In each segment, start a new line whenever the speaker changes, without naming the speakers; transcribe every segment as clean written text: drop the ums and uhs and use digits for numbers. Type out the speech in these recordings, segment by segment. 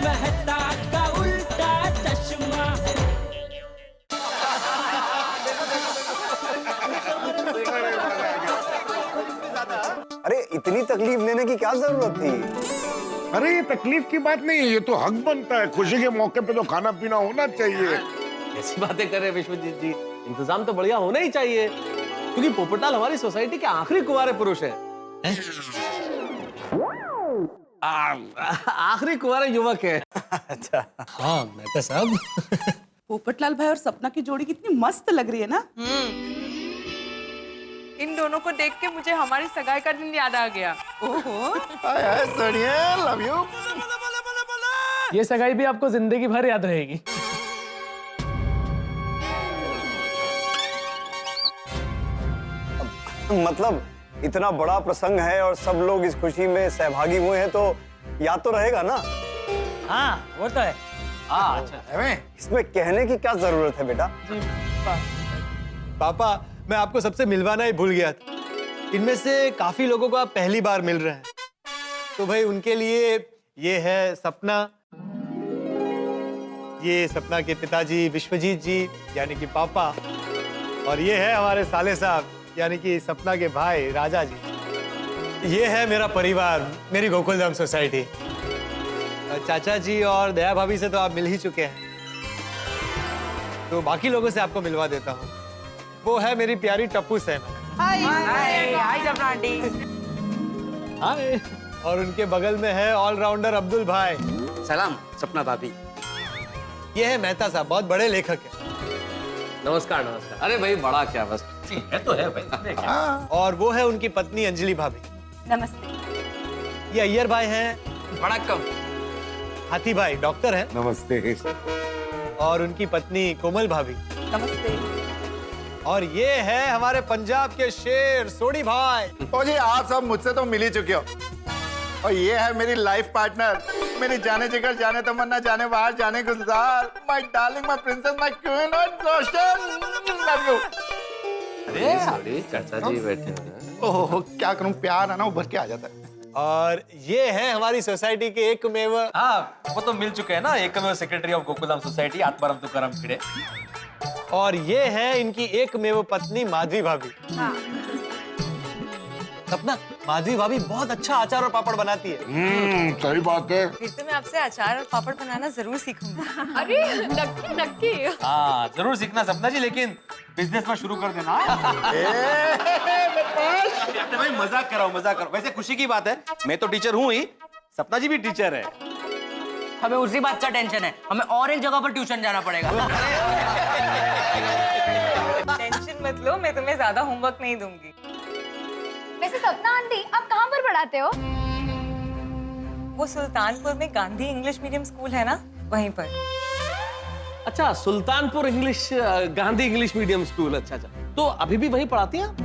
मेहता का उल्टा चश्मा।
अरे इतनी तकलीफ लेने की क्या जरूरत थी?
अरे ये तकलीफ की बात नहीं है, ये तो हक बनता है। खुशी के मौके पे तो खाना पीना होना चाहिए।
ऐसी बातें कर रहे हैं विश्वजीत जी, इंतजाम तो बढ़िया होना ही चाहिए, क्योंकि पोपटलाल हमारी सोसाइटी के आखिरी कुंवारे पुरुष हैं। आखिरी कुंवारे युवक है।
अच्छा
हाँ मेहता साहब।
पोपटलाल भाई और सपना की जोड़ी कितनी मस्त लग रही है ना।
इन दोनों को देख के मुझे हमारी सगाई का दिन याद आ गया।
ओहो
सोनिया लव यू।
ये सगाई भी आपको जिंदगी भर याद रहेगी।
मतलब इतना बड़ा प्रसंग है और सब लोग इस खुशी में सहभागी हुए हैं तो याद तो रहेगा ना।
हाँ वो तो है।
अच्छा
इसमें कहने की क्या जरूरत है बेटा?
पापा मैं आपको सबसे मिलवाना ही भूल गया था। इनमें से काफी लोगों को आप पहली बार मिल रहे हैं, तो भाई उनके लिए ये है सपना, ये सपना के पिताजी विश्वजीत जी यानी कि पापा, और ये है हमारे साले साहब यानी कि सपना के भाई राजा जी। ये है मेरा परिवार, मेरी गोकुलधाम सोसाइटी। चाचा जी और दया भाभी से तो आप मिल ही चुके हैं, तो बाकी लोगों से आपको मिलवा देता हूँ। वो है मेरी प्यारी टप्पू सेन।
हाय सपना आंटी।
हाय। और उनके बगल में है ऑलराउंडर अब्दुल भाई।
सलाम सपना भाभी।
ये है मेहता साहब, बहुत बड़े लेखक हैं।
नमस्कार नमस्कार। अरे भाई बड़ा क्या, बस है तो है भाई।
और वो है उनकी पत्नी अंजलि भाभी।
नमस्ते।
ये अय्यर भाई हैं।
वणक्कम।
हाथी भाई डॉक्टर हैं।
नमस्ते।
और उनकी पत्नी कोमल भाभी।
नमस्ते।
और ये है हमारे पंजाब के शेर सोडी भाई।
ओ जी आप सब मुझसे तो मिल ही चुके हो। और ये है मेरी लाइफ पार्टनर, मेरी जाने जिगर, जाने तमन्ना, जाने बाहर, जाने गुलजार, my darling, my princess, my queen और रोशन। Love you.
अरे सॉरी, चाचा जी बैठे हैं।
ओह क्या करूं, प्यार है ना उभर के आ जाता है।
और ये है हमारी सोसाइटी के एकमेव।
हाँ वो तो मिल चुके हैं ना, एकमेव secretary of Gokuldham society Atmaram Tukaram Bhide.
और ये है इनकी एकमेव पत्नी माधवी भाभी। सपना, माधवी भाभी बहुत अच्छा अचार और पापड़ बनाती है।
सही बात है।
फिर तो मैं आपसे अचार और पापड़ बनाना जरूर सीखूंगा। अरे नक्की नक्की।
हाँ जरूर सीखना सपना जी, लेकिन बिजनेस में शुरू कर देना। भाई मजाक कर रहा हूँ। वैसे खुशी की बात है, मैं तो टीचर हूँ ही, सपना जी भी टीचर है। हमें उसी बात का टेंशन है, हमें और एक जगह पर ट्यूशन जाना पड़ेगा।
टेंशन मत लो, मैं तुम्हें ज्यादा होमवर्क नहीं दूंगी।
वैसे सपना आंटी आप कहाँ पर पढ़ाते हो?
वो सुल्तानपुर में गांधी इंग्लिश मीडियम स्कूल है ना, वहीं पर।
अच्छा Sultanpur English Gandhi English medium school. अच्छा अच्छा, तो अभी भी वहीं पढ़ाती हैं?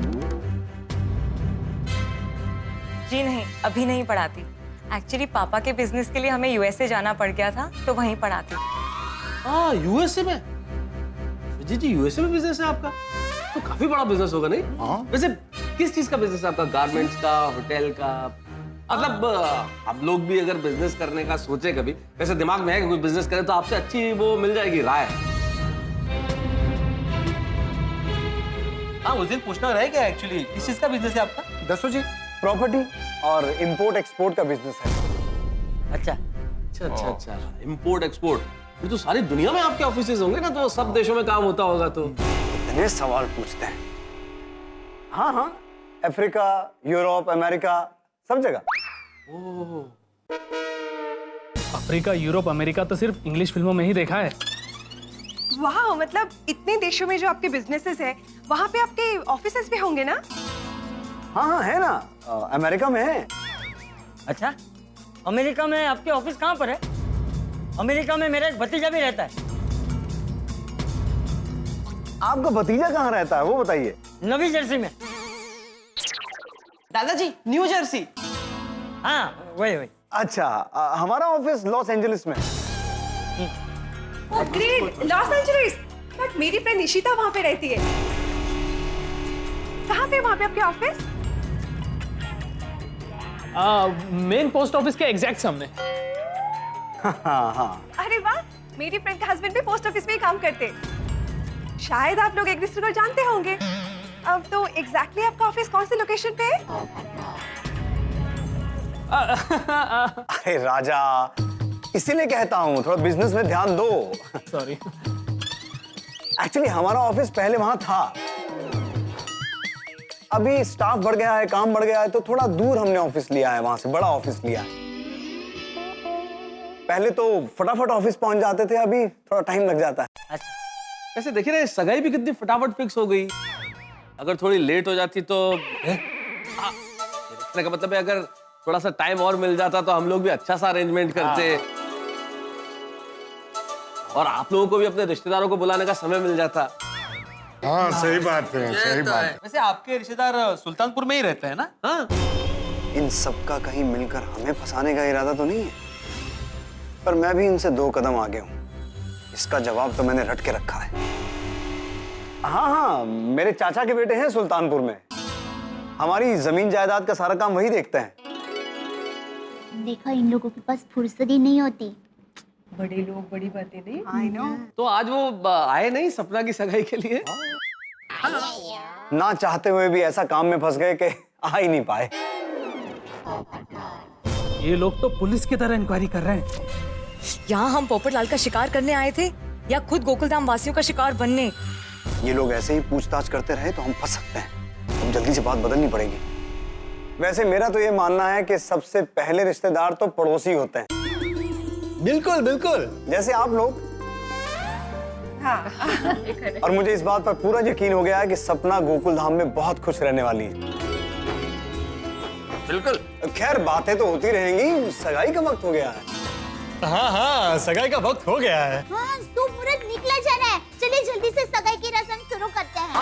जी नहीं, अभी नहीं पढ़ाती। एक्चुअली पापा के बिजनेस के लिए हमें यूएसए जाना पड़ गया था, तो वहीं पढ़ाती।
हाँ यूएसए में? जी जी यूएसए में बिजनेस है आपका, तो काफी बड़ा बिजनेस होगा नहीं? हाँ। वैसे किस चीज का बिजनेस है आपका? गारमेंट्स का, होटल का? मतलब हम लोग भी अगर बिजनेस करने का सोचे कभी, वैसे दिमाग में है कि कोई बिजनेस करे तो आपसे अच्छी वो मिल जाएगी राय।
हाँ उस दिन पूछना रह गया एक्चुअली, किस चीज का बिजनेस है आपका?
दसो जी, प्रॉपर्टी और इंपोर्ट एक्सपोर्ट का बिजनेस है।
अच्छा
अच्छा अच्छा अच्छा, इंपोर्ट एक्सपोर्ट। ये तो सारी दुनिया में आपके ऑफिसेज होंगे ना, तो सब देशों में काम होता होगा। तो
इतने सवाल पूछते हैं। हाँ हाँ, अफ्रीका, यूरोप, अमेरिका, सब जगह।
अफ्रीका, यूरोप, अमेरिका तो सिर्फ इंग्लिश फिल्मों में ही देखा है।
वाह, मतलब इतने देशों में जो आपके बिजनेसेस है, वहाँ पे आपके ऑफिसेस भी होंगे ना?
हाँ हाँ है ना, अमेरिका में है।
अच्छा, अमेरिका में आपके ऑफिस कहाँ पर है? अमेरिका में मेरा एक भतीजा भी रहता है।
आपका भतीजा कहाँ रहता है वो बताइए।
नवी जर्सी में।
दादाजी, न्यू जर्सी।
हाँ वही वही।
अच्छा, हमारा ऑफिस लॉस एंजलिस में।
Oh great, Los Angeles. But मेरी फ्रेंड निशिता वहाँ पे रहती है। कहाँ पे वहाँ पे आपके ऑफिस?
मेन पोस्ट ऑफिस के एग्जैक्ट सामने।
हाँ हाँ।
अरे वाह, मेरी फ्रेंड का हस्बैंड भी पोस्ट ऑफिस में ही काम करते। शायद आप लोग एक दूसरे को जानते होंगे। अब तो एग्जैक्टली आपका ऑफिस कौन सी लोकेशन पे है?
अरे राजा, इसीलिए कहता हूँ थोड़ा बिजनेस में ध्यान दो।
सॉरी।
एक्चुअली हमारा ऑफिस पहले वहां था, अभी स्टाफ बढ़ गया है, काम बढ़ गया है, तो थोड़ा दूर हमने ऑफिस लिया है, वहां से बड़ा ऑफिस लिया है। पहले तो फटाफट ऑफिस पहुंच जाते थे, अभी थोड़ा टाइम लग जाता है।
वैसे देखिए ना, सगाई भी कितनी फटाफट फिक्स हो गई। अगर थोड़ी लेट हो जाती तो कहने का मतलब है, अगर थोड़ा सा टाइम और मिल जाता तो हम लोग भी अच्छा सा अरेंजमेंट करते, और आप लोगों को भी अपने रिश्तेदारों को बुलाने का समय मिल जाता।
हाँ सही बात है, सही बात है।
वैसे आपके रिश्तेदार सुल्तानपुर में ही रहते हैं ना?
हाँ।
इन सबका कहीं मिलकर हमें फंसाने का इरादा तो नहीं है, पर मैं भी इनसे 2 कदम आगे हूं। इसका जवाब तो मैंने रट के रखा है। हाँ हाँ, मेरे चाचा के बेटे हैं सुल्तानपुर में, हमारी जमीन जायदाद का सारा काम वही देखते हैं।
देखा, इन लोगों के पास फुर्सत ही नहीं होती।
बड़े लोग बड़ी बातें नहीं।
I know.
तो आज वो आए नहीं सपना की सगाई के लिए?
ना चाहते हुए भी ऐसा काम में फंस गए कि आ ही नहीं पाए।
ये लोग तो पुलिस की तरह इंक्वायरी कर रहे हैं।
यहाँ हम पोपटलाल का शिकार करने आए थे या खुद गोकुलधाम वासियों का शिकार बनने?
ये लोग ऐसे ही पूछताछ करते रहे तो हम फंस सकते हैं। अब जल्दी से बात बदलनी पड़ेगी। वैसे मेरा तो ये मानना है कि सबसे पहले रिश्तेदार तो पड़ोसी होते हैं।
बिल्कुल बिल्कुल,
जैसे आप लोग।
हाँ।
और मुझे इस बात पर पूरा यकीन हो गया है कि सपना गोकुलधाम में बहुत खुश रहने वाली है।
बिल्कुल।
खैर बातें तो होती रहेंगी, सगाई का वक्त हो गया है।
हाँ हाँ, सगाई का वक्त हो गया है।
हाँ, शुभ मुहूर्त निकला जा रहा है। चलिए जल्दी से सगाई की रस्म शुरू करते हैं।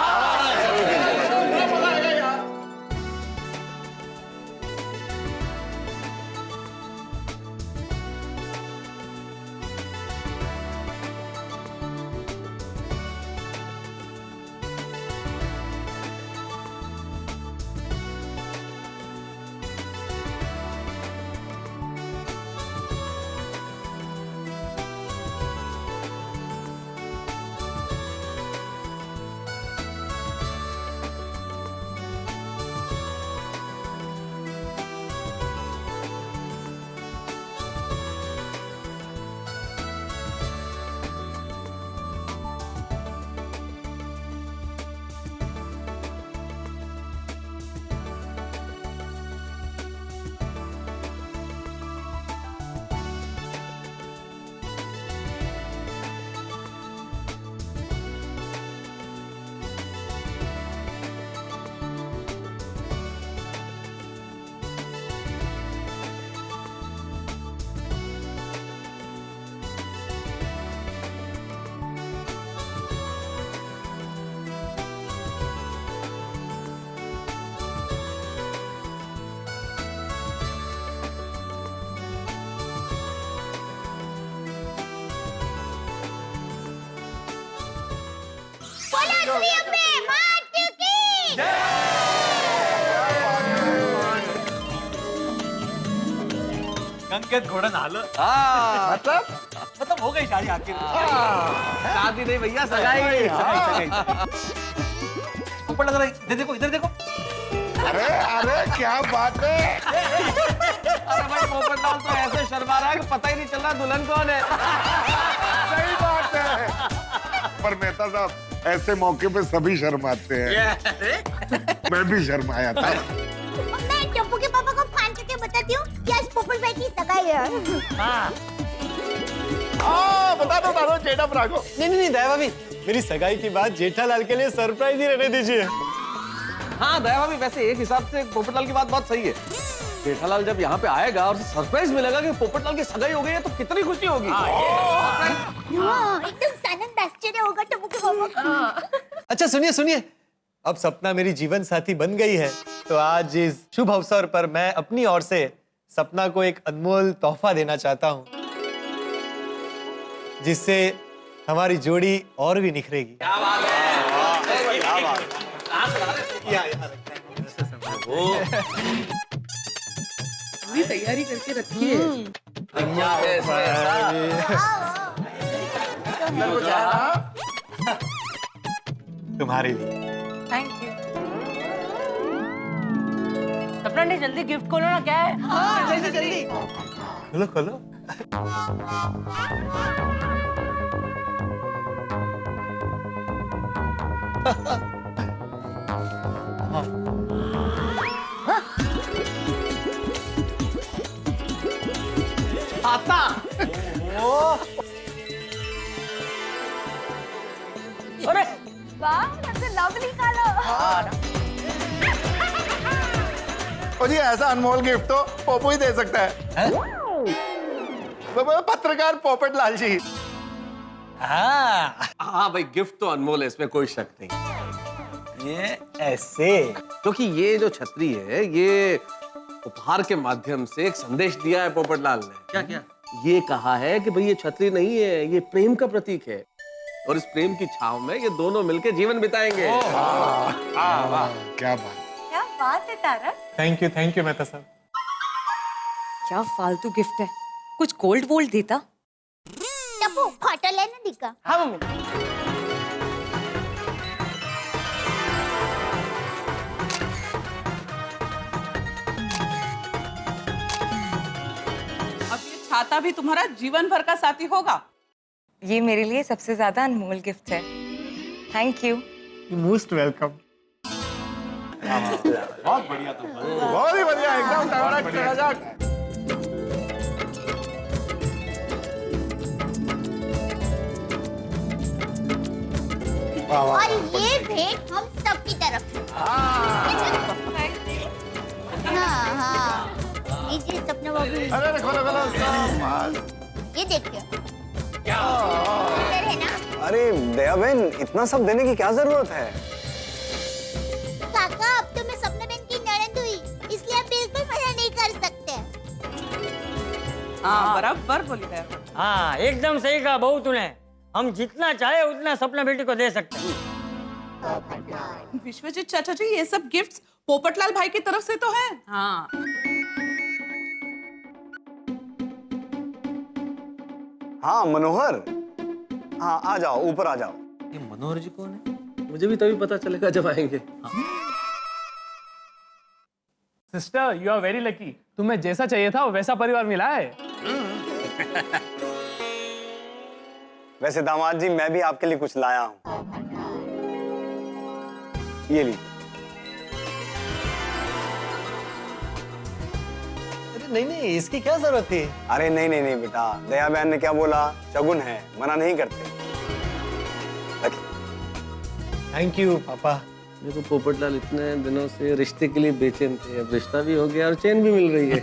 गंगेत घोड़ा नाल। मतलब हो गई शादी आखिर।
शादी नहीं भैया, सगाई।
ऊपर लग रहा है, इधर देखो, इधर देखो।
अरे अरे क्या बात है।
अरे भाई पोपटलाल तो ऐसे शर्मा रहा है कि पता ही नहीं चल रहा दुल्हन कौन है।
सही बात है। पर मेहता साहब, ऐसे मौके पे सभी शर्माते हैं। मैं भी शर्माया था।
मैं टप्पू के पापा को फोन करके बताती हूँ कि आज पोपट भाई की सगाई है।
बता दो जेठा प्रागो। नहीं दया भाभी, मेरी सगाई की बात जेठालाल के लिए सरप्राइज ही रहने दीजिए।
हाँ दया भाभी, वैसे एक हिसाब से पोपटलाल की बात बहुत सही है। जेठालाल जब यहाँ पे आएगा और सरप्राइज मिलेगा कि पोपटलाल की सगाई हो गई है, तो कितनी खुशी होगी।
एकदम सानंद आश्चर्य होगा टप्पू के पापा को।
अच्छा सुनिए, अब सपना मेरी जीवन साथी बन गई है, तो आज इस शुभ अवसर पर मैं अपनी ओर से सपना को एक अनमोल तोहफा देना चाहता हूँ, जिससे हमारी जोड़ी और भी निखरेगी।
क्या बात है।
पूरी तैयारी करके रखी है।
अंदर कुछ है ना?
तुम्हारे लिए।
Thank you.
सपना ने जल्दी गिफ्ट खोलो ना, क्या है?
हाँ जल्दी जल्दी।
खोलो खोलो।
आता
अरे
वाह, लवली कलर।
और जी ऐसा अनमोल गिफ्ट तो पोपो ही दे सकता है। पत्रकार पोपट लाल जी।
हाँ भाई, गिफ्ट तो अनमोल है, इसमें कोई शक नहीं।
ये ऐसे
क्योंकि ये जो छतरी है, ये उपहार के माध्यम से एक संदेश दिया है पोपटलाल ने।
क्या क्या?
ये कहा है कि भाई ये छतरी नहीं है, ये प्रेम का प्रतीक है, और इस प्रेम की छाव में ये दोनों मिलकर जीवन बिताएंगे।
क्या बात।
क्या बात है तारा।
थैंक यू मेहता साहब।
क्या फालतू गिफ्ट है, कुछ गोल्ड वोल्ड देता।
टप्पू फोटो लेना दिखा।
हाँ मम्मी।
अब ये छाता भी तुम्हारा जीवन भर का साथी होगा।
ये मेरे लिए सबसे ज्यादा अनमोल गिफ्ट है। Thank you.
Most welcome.
बहुत ही बढ़िया, एकदम टकराक टकराक।
और ये भेंट हम सबकी तरफ से। हाँ हाँ, लीजिए सपना बाबू।
अरे खोलो खोलो सब।
ये देखिए, सुंदर है ना?
अरे दया बहन, इतना सब देने की क्या जरूरत है?
काका, अब तो मैं सपना बहन की ननद हुई, इसलिए आप बिल्कुल मजा नहीं कर सकते।
हाँ बराबर बोली है।
हाँ एकदम सही कहा बहू तूने। हम जितना चाहे उतना सपना बेटी को दे सकते हैं।
विश्वजीत चाचा जी, ये सब गिफ्ट्स पोपटलाल भाई की तरफ से तो है। हाँ
हाँ मनोहर, हाँ आ जाओ, ऊपर आ जाओ।
ये मनोहर जी कौन है?
मुझे भी तभी पता चलेगा जब आएंगे।
Sister, you are very lucky. तुम्हें जैसा चाहिए था वैसा परिवार मिला है।
वैसे दामाद जी, मैं भी आपके लिए कुछ लाया हूं। ये लीजिए।
अरे नहीं, इसकी क्या जरूरत थी?
अरे नहीं बेटा, दया बहन ने क्या बोला, शगुन है, मना नहीं करते।
थैंक यू पापा।
देखो पोपटलाल इतने दिनों से रिश्ते के लिए बेचैन थे, अब रिश्ता भी हो गया और चैन भी मिल रही है।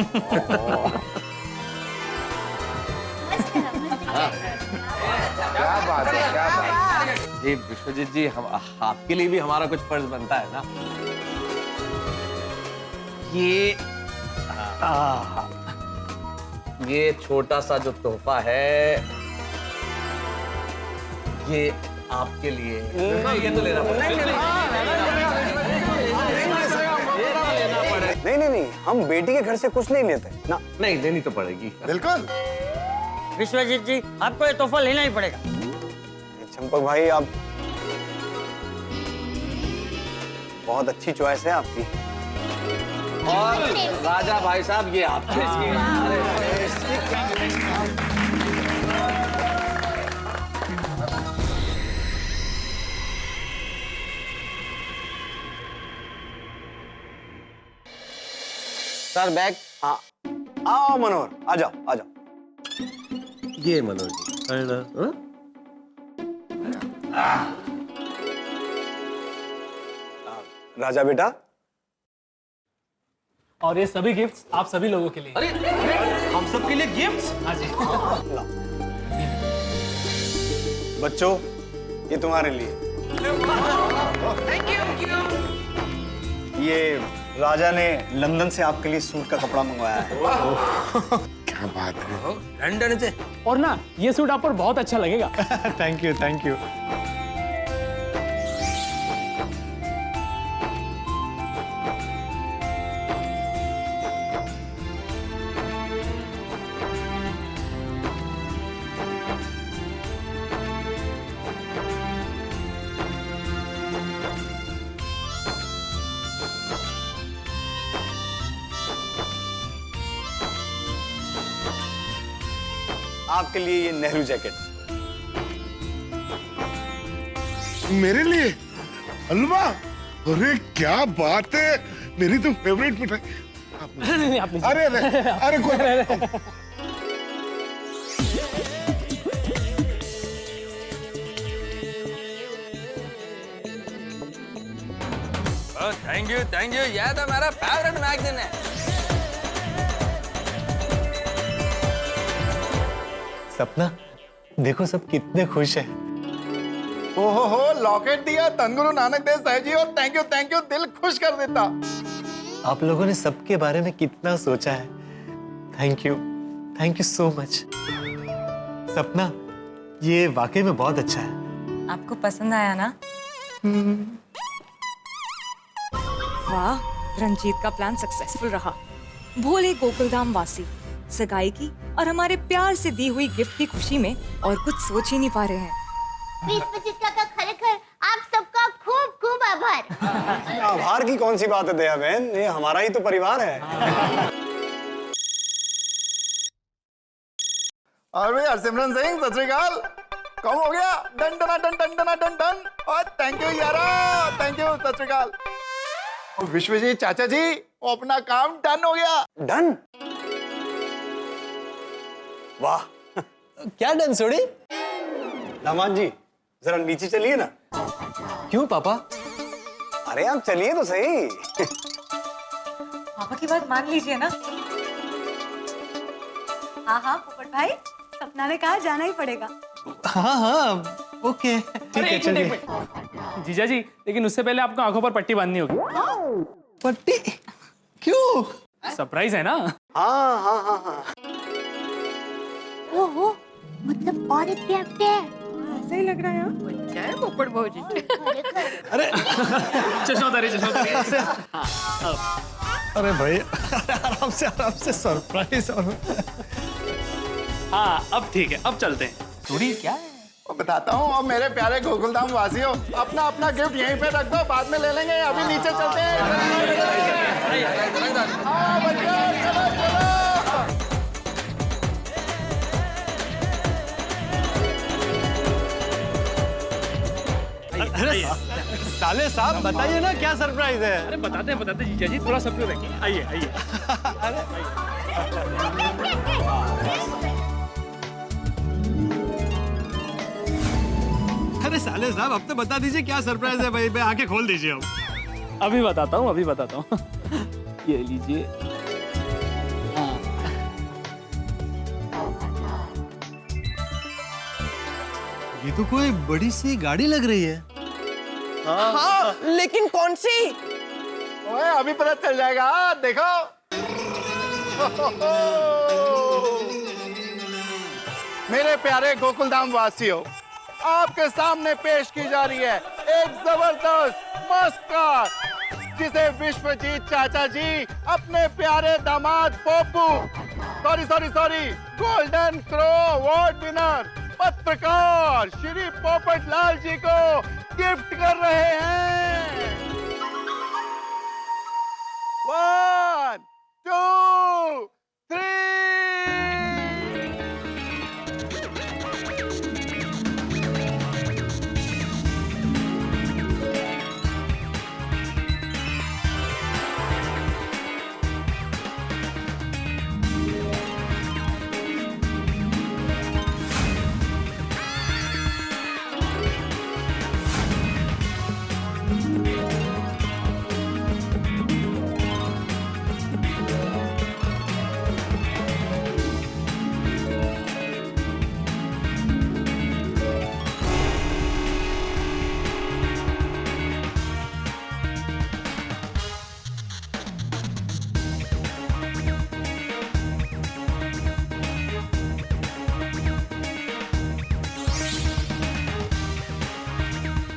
क्या बात है, क्या बात है।
जी विश्वजीत जी, हम आपके लिए भी हमारा कुछ फर्ज बनता है ना। ये छोटा सा जो तोहफा है, ये आपके लिए। ये तो लेना
नहीं, हम बेटी के घर से कुछ नहीं लेते ना।
नहीं, लेनी तो पड़ेगी।
बिल्कुल।
विश्वजीत जी, आपको ये तोहफा लेना ही पड़ेगा।
चंपक भाई, आप बहुत अच्छी चॉइस है आपकी।
और राजा भाई साहब, ये आपके। Sir bag. हाँ आओ मनोहर, आ जाओ आ जाओ। ये मनोहर जी। राजा बेटा,
और ये सभी गिफ्ट्स आप सभी लोगों के लिए।
अरे हम सब के लिए गिफ्ट्स?
हाँ जी।
बच्चों ये तुम्हारे लिए। ये राजा ने लंदन से आपके लिए सूट का कपड़ा मंगवाया है।
क्या बात है।
लंदन से?
और ना, ये सूट आप पर बहुत अच्छा लगेगा।
Thank you.
आपके लिए ये नेहरू जैकेट।
मेरे लिए हलवा? अरे क्या बात है, मेरी तो फेवरेट मिठाई।
नहीं, आप नहीं।
अरे अरे अरे कोई
थैंक यू, यह तो मेरा फेवरेट मैगजीन है।
सपना, देखो सब कितने खुश हैं।
ओहो हो, लॉकेट दिया धनगुरु नानक देव साहिब जी, और थैंक यू, दिल खुश कर देता।
आप लोगों ने सबके बारे में कितना सोचा है। Thank you so much. सपना, ये वाकई में बहुत अच्छा है।
आपको पसंद आया ना? वाह, रंजीत का प्लान सक्सेसफुल रहा। भोले गोकुलधाम वासी सगाई की और हमारे प्यार से दी हुई गिफ्ट की खुशी में और कुछ सोच ही नहीं पा रहे हैं।
विश्वजीत काका, खरेखर आप सबका खूब खूब आभार।
आभार की कौन सी बात है दया बहन, ये हमारा ही तो परिवार है।
और भाई हरसिमरन सिंह, सत श्री अकाल। कम हो गया, done dana done done dana done done. और थैंक यू यारा, थैंक यू, सत श्री अकाल। और विश्वजीत चाचा जी, वो अपना काम डन हो गया।
डन? वाह,
क्या डन सोड़ी?
दामाद जी जरा नीचे चलिए ना।
क्यों पापा?
अरे आप चलिए तो सही।
पापा की बात मान लीजिए ना।
हाँ पोपट भाई, सपना ने कहा जाना ही पड़ेगा।
हाँ, ओके, ठीक है, चलिए।
जीजा जी, लेकिन उससे पहले आपको आंखों पर पट्टी बांधनी होगी।
पट्टी? क्यों?
सरप्राइज है ना।
हाँ।
ओहो, मतलब और एक गिफ्ट है।
ऐसा ही लग रहा है।
अच्छा है पोपट भौजी।
चश्मा उतारिए।
अरे भाई, आराम से सरप्राइज। और
हाँ, अब ठीक है, अब चलते हैं। थोड़ी क्या है?
वो बताता हूँ। और मेरे प्यारे गोकुलधाम वासियों, अपना अपना गिफ्ट यहीं पे रख दो, बाद में ले लेंगे। अभी नीचे चलते हैं। हाँ बच्चों, चलो।
अरे साले साहब, बताइए ना क्या सरप्राइज है।
अरे बताते हैं जीजा जी, थोड़ा सब्र रखिए। आइए।
अरे साले साहब, अब तो बता दीजिए क्या सरप्राइज है भाई। आंखें खोल दीजिए अब।
अभी बताता हूँ। ये लीजिए।
ये तो कोई बड़ी सी गाड़ी लग रही है।
हाँ, लेकिन कौन सी?
ओए, अभी पता चल जाएगा, देखो। मेरे प्यारे गोकुलधाम वासियों, आपके सामने पेश की जा रही है एक जबरदस्त मस्त कार, जिसे विश्वजीत चाचा जी अपने प्यारे दामाद Popu, sorry, golden crow award winner पत्रकार श्री पोपट लाल जी को गिफ्ट कर रहे हैं। 1, 2, 3।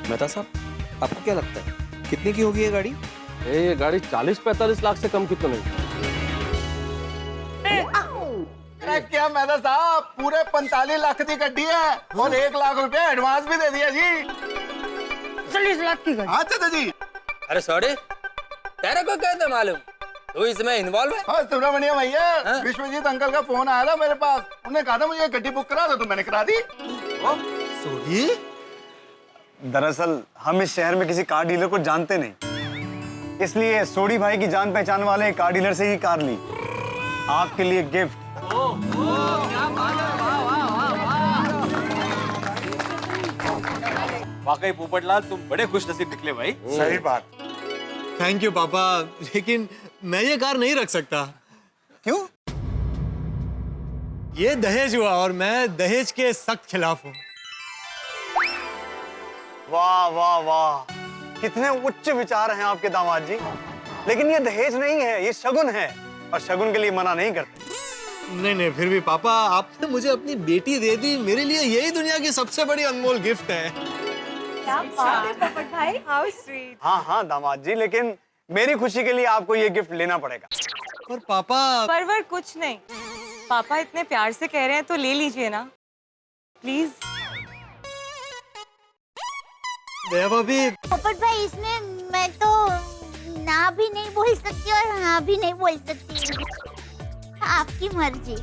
मेहता साहब, आपको क्या लगता है कितने की होगी ये गाड़ी?
ये गाड़ी 40-45 लाख से कम की तो नहीं।
क्या मेहता साहब, पूरे 45 लाख की गड्डी है और 1 लाख रुपए एडवांस भी दे दिया जी।
40 लाख की गाड़ी?
हाँ चाचा जी।
अरे सॉरी, तेरे को क्या था मालूम? तो इसमें इन्वॉल्व है?
हाँ सुब्रमण्य भैया, विश्वजीत अंकल का फोन आया था मेरे पास। उन्होंने कहा था मुझे गड्डी बुक करा दो, तो मैंने करा दी।
सोडी, दरअसल हम इस शहर में किसी कार डीलर को जानते नहीं, इसलिए सोडी भाई की जान पहचान वाले कार डीलर से ही कार ली। आपके लिए गिफ्ट।
वाकई पोपटलाल, तुम बड़े खुश नसीब निकले भाई।
सही बात।
थैंक यू पापा, लेकिन मैं ये कार नहीं रख सकता।
क्यों?
ये दहेज हुआ और मैं दहेज के सख्त खिलाफ हूँ।
वाह वाह वाह, कितने उच्च विचार हैं आपके दामाद जी। लेकिन ये दहेज नहीं है, ये शगुन है, और शगुन के लिए मना नहीं करते।
नहीं, फिर भी पापा, आपने मुझे अपनी बेटी दे दी। मेरे लिए यही दुनिया की सबसे बड़ी अनमोल गिफ्ट है।
क्या बात है पोपट भाई, हाउ स्वीट।
हाँ दामाद जी, लेकिन मेरी खुशी के लिए आपको ये गिफ्ट लेना पड़ेगा।
पर पापा।
परवर कुछ नहीं, पापा इतने प्यार से कह रहे हैं तो ले लीजिए ना प्लीज।
दया भाभी।
पोपट भाई, इसमें मैं तो ना भी नहीं बोल सकती और हाँ भी नहीं बोल सकती, आपकी मर्जी।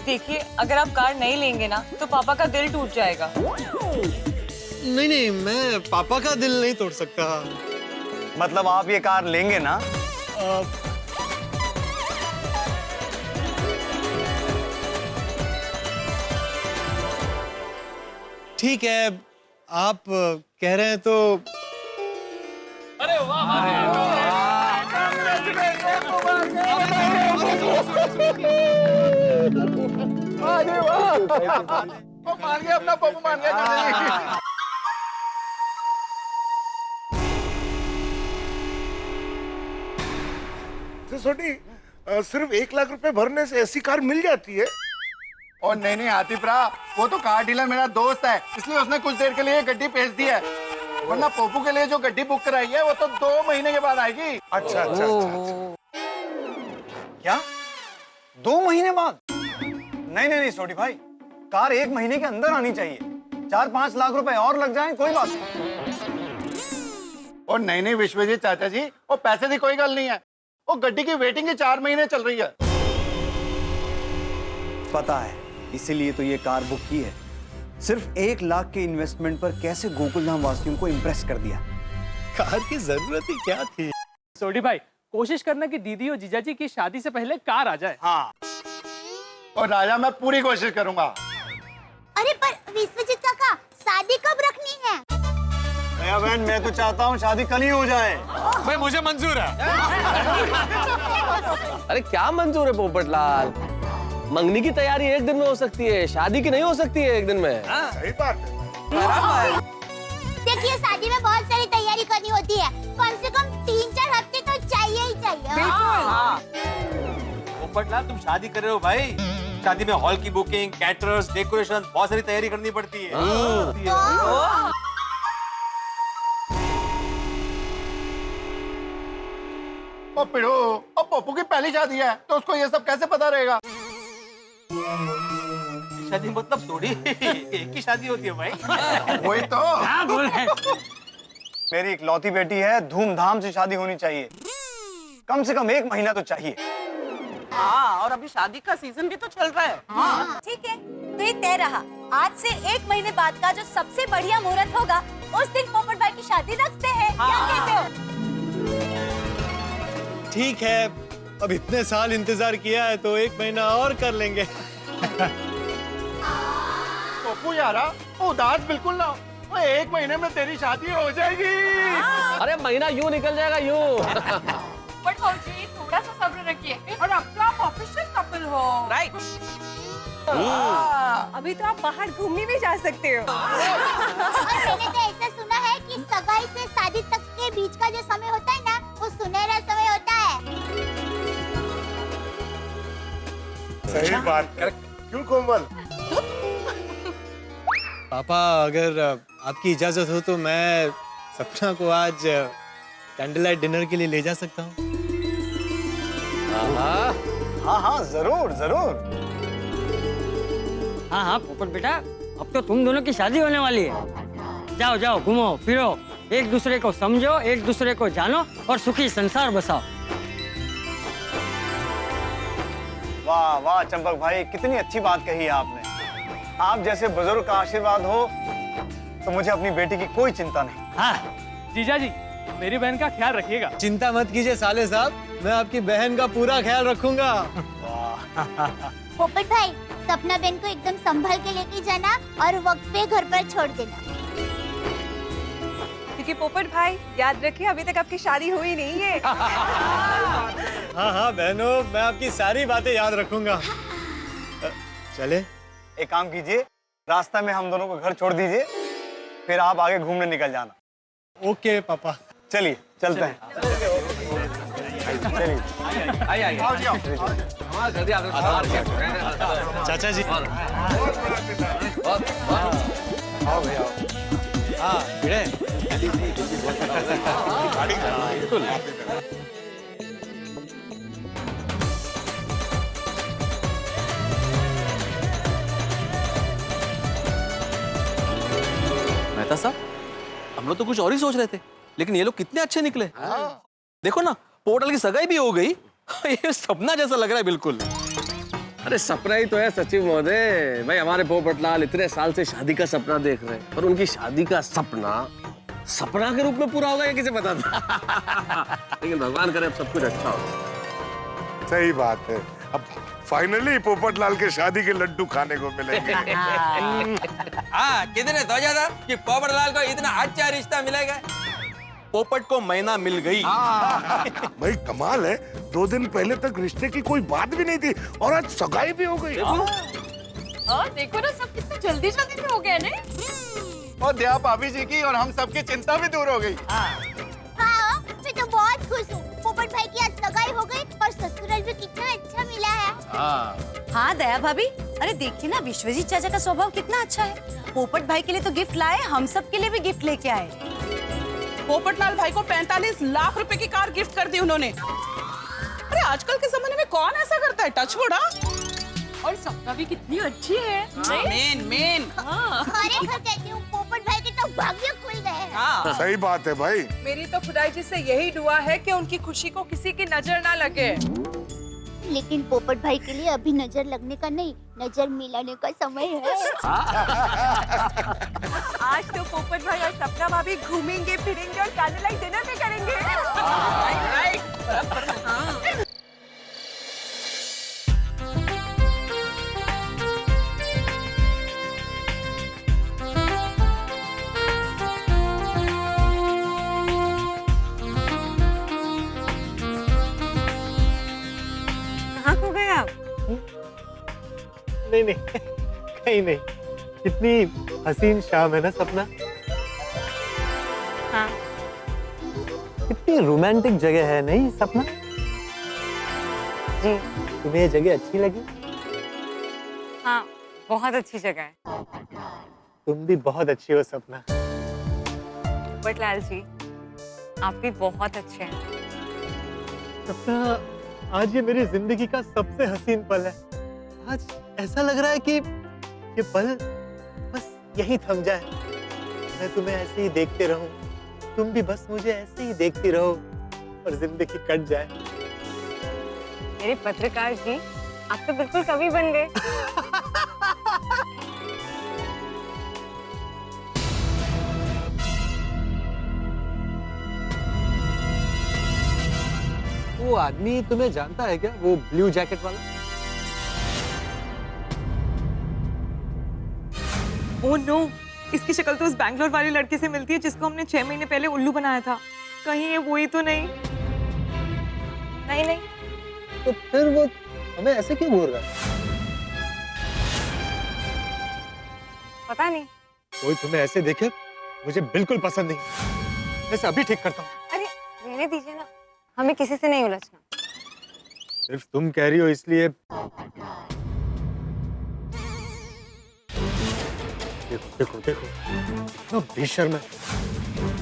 देखिए, अगर आप कार नहीं लेंगे ना तो पापा का दिल टूट जाएगा।
नहीं, मैं पापा का दिल नहीं तोड़ सकता।
मतलब आप ये कार लेंगे ना?
ठीक है, आप कह रहे हैं तो।
अरे वाह,
मान गया अपना पप्पू, मान गया।
सोडी, सिर्फ 1 लाख रुपए भरने से ऐसी कार मिल जाती है?
और नहीं आतिफरा, वो तो कार डीलर मेरा दोस्त है, इसलिए उसने कुछ देर के लिए गड्डी भेज दी है। वरना पप्पू के लिए जो गड्डी बुक कराई है वो तो 2 महीने के बाद आएगी।
अच्छा।
क्या 2 महीने बाद? नहीं सोडी भाई, कार 1 महीने के अंदर आनी चाहिए। 4-5 लाख रुपए और लग जाएं, कोई बात नहीं।
और नहीं विश्वजीत चाचा जी, वो पैसे की कोई गल नहीं है। वो गड्डी की वेटिंग ही 4 महीने चल रही है।
पता है, इसीलिए तो ये कार बुक की है। सिर्फ 1 लाख के इन्वेस्टमेंट पर कैसे गोकुलधाम वासियों को इम्प्रेस कर दिया।
कार की जरूरत ही क्या थी?
सोडी भाई, कोशिश करना कि दीदी और जीजाजी की शादी से पहले कार आ जाए।
हाँ,
और राजा, मैं पूरी कोशिश करूंगा।
अरे पर विश्वजीत काका, शादी कब रखनी है?
दया बहन, मैं तो चाहता हूँ शादी कल ही हो जाए।
भाई मुझे मंजूर है।
अरे क्या मंजूर है पोपटलाल, मंगनी की तैयारी 1 दिन में हो सकती है, शादी की नहीं हो सकती है 1 दिन में।
सही बात है।
देखिए, शादी में बहुत सारी तैयारी करनी होती है, कम से कम 3-4 हफ्ते तो चाहिए ही चाहिए।
पोपटलाल, तुम शादी कर रहे हो भाई, शादी में हॉल की बुकिंग, कैटरर्स, डेकोरेशन, बहुत सारी तैयारी करनी पड़ती है।
और पिड़ो, और पप्पू की पहली शादी है तो उसको ये सब कैसे पता रहेगा?
शादी मतलब थोड़ी एक ही शादी होती है भाई।
वही तो।
मेरी इकलौती बेटी है, धूमधाम से शादी होनी चाहिए। कम से कम 1 महीना तो चाहिए।
हाँ, और अभी शादी का सीजन भी तो चल रहा है।
हाँ।
ठीक है, तो ये तय रहा। आज से 1 महीने बाद का जो सबसे बढ़िया मुहूर्त होगा, उस दिन पोपट भाई की शादी रखते हैं। क्या कहते हो?
ठीक है, अब इतने साल इंतजार किया है तो 1 महीना और कर लेंगे।
पप्पू यारा, उदास बिल्कुल ना हो। 1 महीने में तेरी शादी हो जाएगी।
अरे महीना यूं निकल जाएगा यूं।
बट जी, थोड़ा सा सब्र रखिए, और अब तो आप ऑफिशियल कपल हो।
राइट।
अभी तो आप बाहर घूमने भी जा सकते हो।
और मैंने तो ऐसा सुना है कि सगाई से शादी तक के बीच का जो समय होता है ना, वो सुनहरा समय होता है।
सही बात है। क्यों कोमल?
पापा, अगर आपकी इजाजत हो तो मैं सपना को आज कैंडल लाइट डिनर के लिए ले जा सकता हूँ?
हाँ, जरूर।
हाँ पोपट बेटा, अब तो तुम दोनों की शादी होने वाली है। जाओ घूमो फिरो,
एक दूसरे को समझो, एक दूसरे को जानो और सुखी संसार बसाओ।
वाह वाह चंपक भाई, कितनी अच्छी बात कही है आपने। आप जैसे बुजुर्ग का आशीर्वाद हो तो मुझे अपनी बेटी की कोई चिंता नहीं।
हाँ जीजा जी, मेरी बहन का ख्याल रखिएगा।
चिंता मत कीजिए साले साहब, मैं आपकी बहन का पूरा ख्याल रखूंगा।
पोपट भाई, सपना बहन को एकदम संभाल के लेके जाना और वक्त पे घर पर छोड़ देना।
क्योंकि पोपट भाई याद रखिए, अभी तक आपकी शादी हुई नहीं है।
हाँ हाँ बहनों, मैं आपकी सारी बातें याद रखूंगा। चले?
एक काम कीजिए, रास्ता में हम दोनों को घर छोड़ दीजिए, फिर आप आगे घूमने निकल जाना।
ओके पापा।
चलिए चलते हैं। चलिए
आइए
आओ जी, आओ।
चाचा जी।
आओ भैया।
हाँ भिड़े।
मेहता साहब, हम लोग तो कुछ और ही सोच रहे थे, लेकिन ये लोग कितने अच्छे निकले। देखो ना, पोर्टल की सगाई भी हो गई। ये सपना जैसा लग रहा है बिल्कुल।
अरे सपना ही तो है सचिव महोदय। भाई हमारे पोपटलाल इतने साल से शादी का सपना देख रहे हैं, और उनकी शादी का सपना सपना के रूप में पूरा होगा ये किसे पता था। लेकिन भगवान करे अब सब कुछ अच्छा हो।
सही बात है, अब फाइनली पोपटलाल के शादी के लड्डू खाने को मिलेंगे।
हाँ, कितने सोचा था कि पोपटलाल को इतना अच्छा रिश्ता मिलेगा। पोपट को महीना मिल गई।
भाई कमाल है, 2 दिन पहले तक रिश्ते की कोई बात भी नहीं थी और आज सगाई भी हो गई।
देखो ना, सब कितना जल्दी जल्दी में हो गया नहीं?
और दया भाभी जी की और हम सबकी चिंता भी दूर हो गई।
हाँ, मैं तो बहुत खुश हूँ। पोपट भाई की आज सगाई हो गई और ससुराल भी कितना अच्छा मिला है।
हाँ दया भाभी, अरे देखिए ना, विश्वजीत चाचा का स्वभाव कितना अच्छा है। पोपट भाई के लिए तो गिफ्ट लाए, हम सब के लिए भी गिफ्ट लेके आए।
पोपटलाल भाई को 45 लाख रुपए की कार गिफ्ट कर दी उन्होंने। अरे आजकल के जमाने में कौन ऐसा करता है? Touch wood. और सपना भी कितनी अच्छी है। मेन।
अरे कहती हूँ, पोपट भाई के तो भाग्य खुल गए हैं।
सही बात है भाई।
मेरी तो खुदाई जी से यही दुआ है कि उनकी खुशी को किसी की नजर ना लगे।
लेकिन पोपट भाई के लिए अभी नजर लगने का नहीं, नजर मिलाने का समय है।
आज तो पोपट भाई और सपना भाभी घूमेंगे फिरेंगे और कैंडल लाइट डिनर भी करेंगे।
कहाँ खो गए आप?
नहीं कहीं नहीं। कितनी हसीन शाम है ना सपना।
हाँ।
कितनी रोमांटिक जगह है नहीं सपना?
जी।
तुम्हें ये जगह अच्छी लगी?
हाँ, बहुत अच्छी जगह है।
तुम भी बहुत अच्छी हो सपना।
पोपटलाल जी, आप भी बहुत अच्छे हैं।
सपना, आज ये मेरी जिंदगी का सबसे हसीन पल है। आज ऐसा लग रहा है कि ये पल बस यहीं थम जाए, मैं तुम्हें ऐसे ही देखते रहूं, तुम भी बस मुझे ऐसे ही देखती रहो और जिंदगी कट जाए।
मेरे पत्रकार जी, आप तो बिल्कुल कवि बन गए।
वो आदमी तुम्हें जानता है क्या, वो ब्लू जैकेट वाला?
ओह नो, इसकी शक्ल तो उस बैंगलोर वाली लड़की से मिलती है जिसको हमने 6 महीने पहले उल्लू बनाया था। कहीं ये वही तो नहीं? नहीं।
तो फिर वो हमें ऐसे क्यों बोल रहा है?
पता नहीं।
कोई तुम्हें ऐसे देखे मुझे बिल्कुल पसंद नहीं। मैं इसे अभी ठीक करता हूँ।
अरे रहने दीजिए ना, हमें किसी से नहीं उलझना।
सिर्फ तुम कह रही हो इसलिए। देखो इतना बेशर्म है,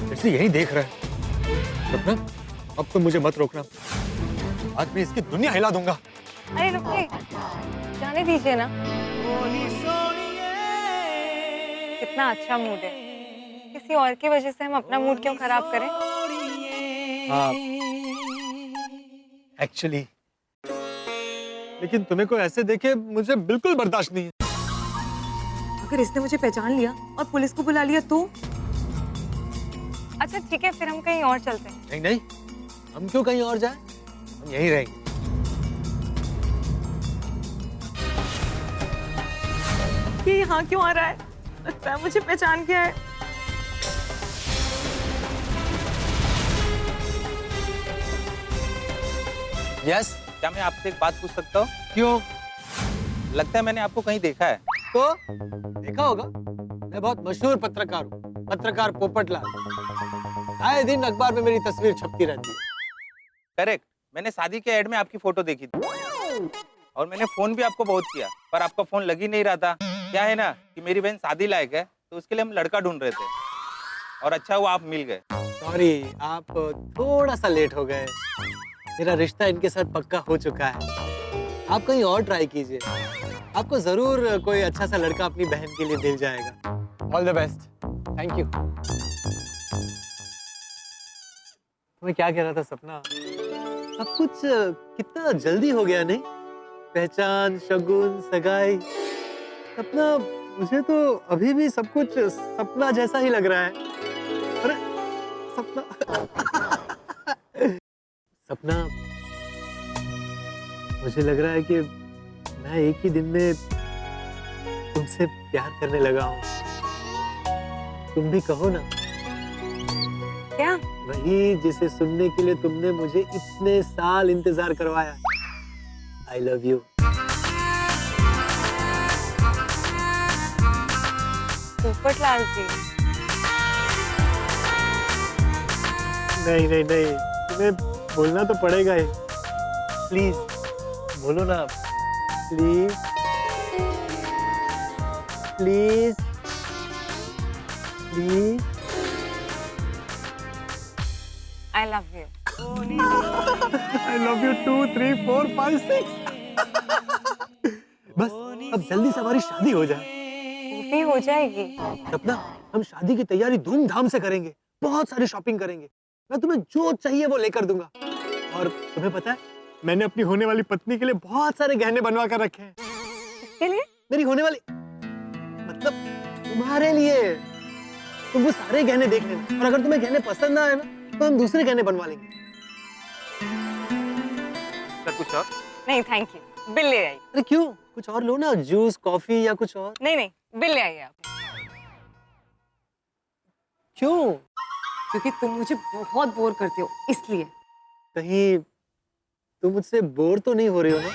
जैसे यही देख रहा है। सपना, अब तो मुझे मत रोकना, आज मैं इसकी दुनिया हिला दूंगा।
अरे रुकिए, जाने दीजिए ना। कितना अच्छा मूड है, किसी और की वजह से हम अपना मूड क्यों खराब करें?
हाँ एक्चुअली, लेकिन तुम्हें को ऐसे देखे मुझे बिल्कुल बर्दाश्त नहीं है।
अगर इसने मुझे पहचान लिया और पुलिस को बुला लिया तो? अच्छा ठीक है, फिर हम कहीं और चलते हैं।
नहीं नहीं, हम क्यों कहीं और जाएं? हम यहीं रहेंगे।
ये यहाँ क्यों आ रहा है? लगता है मुझे पहचान गया है।
यस,
क्या मैं आपसे एक बात पूछ सकता हूँ?
क्यों?
लगता है मैंने आपको कहीं देखा है।
तो देखा होगा, मैं बहुत मशहूर पत्रकार हूँ, पत्रकार पोपटलाल। आए दिन अखबार में मेरी तस्वीर छपती रहती है।
करेक्ट, मैंने शादी के एड में आपकी फोटो देखी थी और मैंने फोन भी आपको बहुत किया, पर आपका फोन लग ही नहीं रहा था। क्या है ना कि मेरी बहन शादी लायक है, तो उसके लिए हम लड़का ढूंढ रहे थे और अच्छा हुआ आप मिल गए।
सॉरी, आप थोड़ा सा लेट हो गए। मेरा रिश्ता इनके साथ पक्का हो चुका है। आप कहीं और ट्राई कीजिए, आपको जरूर कोई अच्छा सा लड़का अपनी बहन के लिए मिल जाएगा। All the best. Thank you. मैं क्या कह रहा था सपना, सब कुछ कितना जल्दी हो गया नहीं? पहचान, शगुन, सगाई। सपना, मुझे तो अभी भी सब कुछ सपना जैसा ही लग रहा है। अरे सपना सपना, मुझे लग रहा है कि मैं एक ही दिन में तुमसे प्यार करने लगा हूँ। तुम भी कहो ना।
क्या?
वही जिसे सुनने के लिए तुमने मुझे इतने साल इंतजार करवाया। I love you।
पोपटलाल जी।
नहीं नहीं नहीं, तुम्हें बोलना तो पड़ेगा ही। प्लीज बोलो ना, please please please.
I love you।
I love you 2, 3, 4, 5, 6। बस अब जल्दी से हमारी शादी हो जाए।
भी हो जाएगी।
सपना, हम शादी की तैयारी धूमधाम से करेंगे, बहुत सारी शॉपिंग करेंगे। मैं तुम्हें जो चाहिए वो लेकर दूंगा। और तुम्हें पता है, मैंने अपनी होने वाली पत्नी के लिए बहुत सारे गहने बनवा कर रखे हैं।
किसके लिए?
मेरी होने वाली, मतलब तुम्हारे लिए। तुम वो सारे गहने देख लेना, और अगर तुम्हें गहने पसंद ना आए ना, तो हम दूसरे गहने बनवा लेंगे।
सर कुछ और?
नहीं थैंक यू, बिल ले आई।
अरे क्यों? कुछ और लो ना, जूस, कॉफी या कुछ और।
नहीं नहीं, बिल ले आई आप।
क्यों?
क्योंकि तुम मुझे बहुत बोर करते हो, इसलिए।
कहीं तुम मुझसे बोर तो नहीं हो रही हो ना?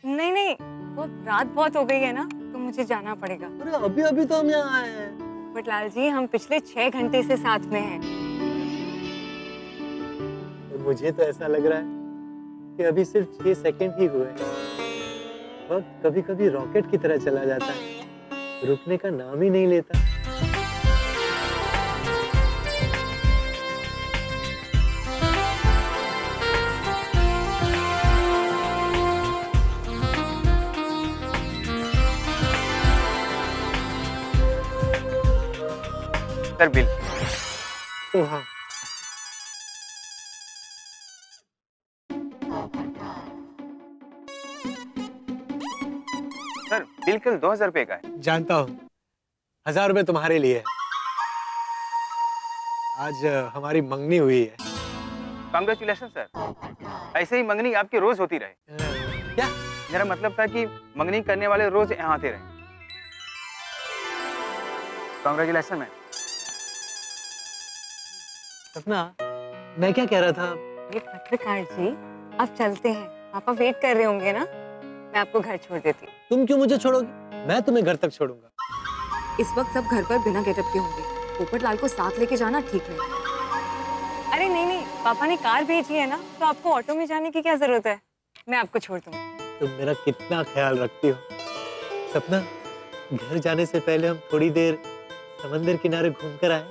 नहीं नहीं, वो रात बहुत हो गई है ना, तो मुझे जाना पड़ेगा।
अरे अभी अभी तो हम यहाँ आए हैं।
पोपटलाल जी, हम पिछले 6 घंटे से साथ में हैं।
मुझे तो ऐसा लग रहा है कि अभी सिर्फ 6 सेकंड ही हुए। वक्त कभी कभी रॉकेट की तरह चला जाता है, रुकने का नाम ही नहीं लेता।
Sir bill.
तो हाँ,
सर बिल कल 2000 रुपए का है।
जानता हूँ, 1000 रुपए तुम्हारे लिए है। आज हमारी मंगनी हुई है।
Congratulation sir. ऐसे ही मंगनी आपकी रोज होती रहे।
क्या?
मेरा मतलब था कि मंगनी करने वाले रोज यहाँ आते रहे। Congratulation ma'am.
सपना, मैं क्या कह रहा था?
ये पत्रकार जी, आप चलते हैं। पापा वेट कर रहे होंगे ना, मैं आपको घर छोड़ देती हूँ।
तुम क्यों मुझे छोड़ोगी? मैं तुम्हें घर तक छोड़ूंगा।
इस वक्त सब घर पर बिना गेटअप के होंगे, पोपटलाल को साथ लेके जाना ठीक नहीं। अरे नहीं नहीं, पापा ने कार भेजी है ना, तो आपको ऑटो में जाने की क्या जरूरत है? मैं आपको छोड़ दूंगी।
तुम मेरा कितना ख्याल रखती हो। सपना, घर जाने से पहले हम थोड़ी देर समंदर किनारे घूमकर आए।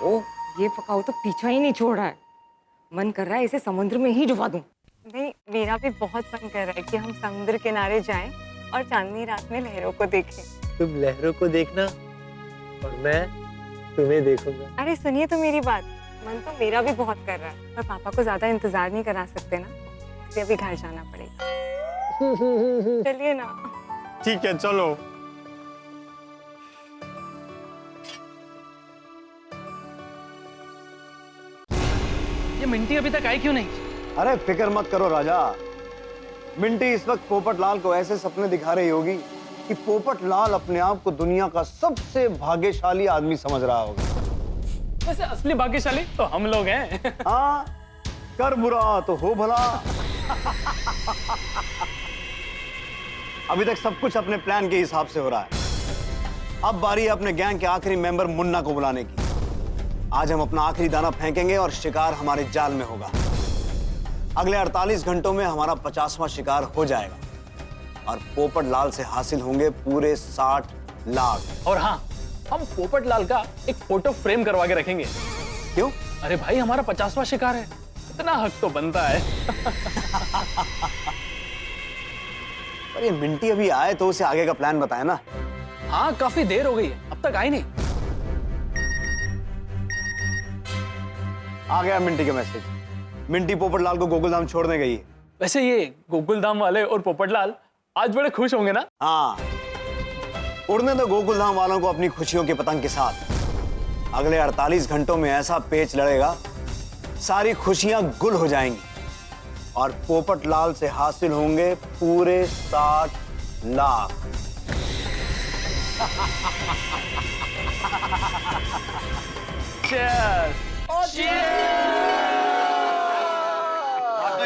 ओह, ये पकाओ तो पीछा ही नहीं छोड़ रहा है। मन कर रहा है इसे समुद्र में ही डुबा दूं। नहीं, मेरा भी बहुत मन कर रहा है कि हम समुद्र किनारे जाएं और चांदनी रात में लहरों को देखें।
तुम लहरों को देखना और मैं तुम्हें देखूंगा।
अरे सुनिए तो मेरी बात, मन तो मेरा भी बहुत कर रहा है, पर पापा को ज्यादा इंतजार नहीं करा सकते ना, इसलिए अभी घर जाना पड़ेगा। चलिए ना।
ठीक है चलो।
ये मिंटी अभी तक आई क्यों नहीं?
अरे फिक्र मत करो राजा, मिंटी इस वक्त पोपट लाल को ऐसे सपने दिखा रही होगी कि पोपट लाल अपने आप को दुनिया का सबसे भाग्यशाली आदमी समझ रहा होगा।
वैसे असली भाग्यशाली तो हम लोग हैं।
हाँ, कर बुरा तो हो भला। अभी तक सब कुछ अपने प्लान के हिसाब से हो रहा है। अब बारी है अपने गैंग के आखिरी मेंबर मुन्ना को बुलाने की। आज हम अपना आखिरी दाना फेंकेंगे और शिकार हमारे जाल में होगा। अगले 48 घंटों में हमारा 50वां शिकार हो जाएगा और पोपट लाल से हासिल होंगे पूरे 60 लाख।
और हाँ, हम पोपट लाल का एक फोटो फ्रेम करवा के रखेंगे।
क्यों?
अरे भाई, हमारा 50वां शिकार है, इतना हक तो बनता है।
पर ये मिंटी अभी आए तो उसे आगे का प्लान बताए ना।
हाँ, काफी देर हो गई है, अब तक आई नहीं।
आ गया मिंटी का मैसेज। मिंटी पोपट लाल को गोकुलधाम छोड़ने गई है।
वैसे ये गोकुलधाम वाले और पोपट लाल आज बड़े खुश होंगे ना?
हाँ, उड़ने दो गोकुलधाम वालों को अपनी खुशियों के पतंग के साथ। अगले 48 घंटों में ऐसा पेच लड़ेगा, सारी खुशियां गुल हो जाएंगी और पोपट लाल से हासिल होंगे पूरे 60 लाख।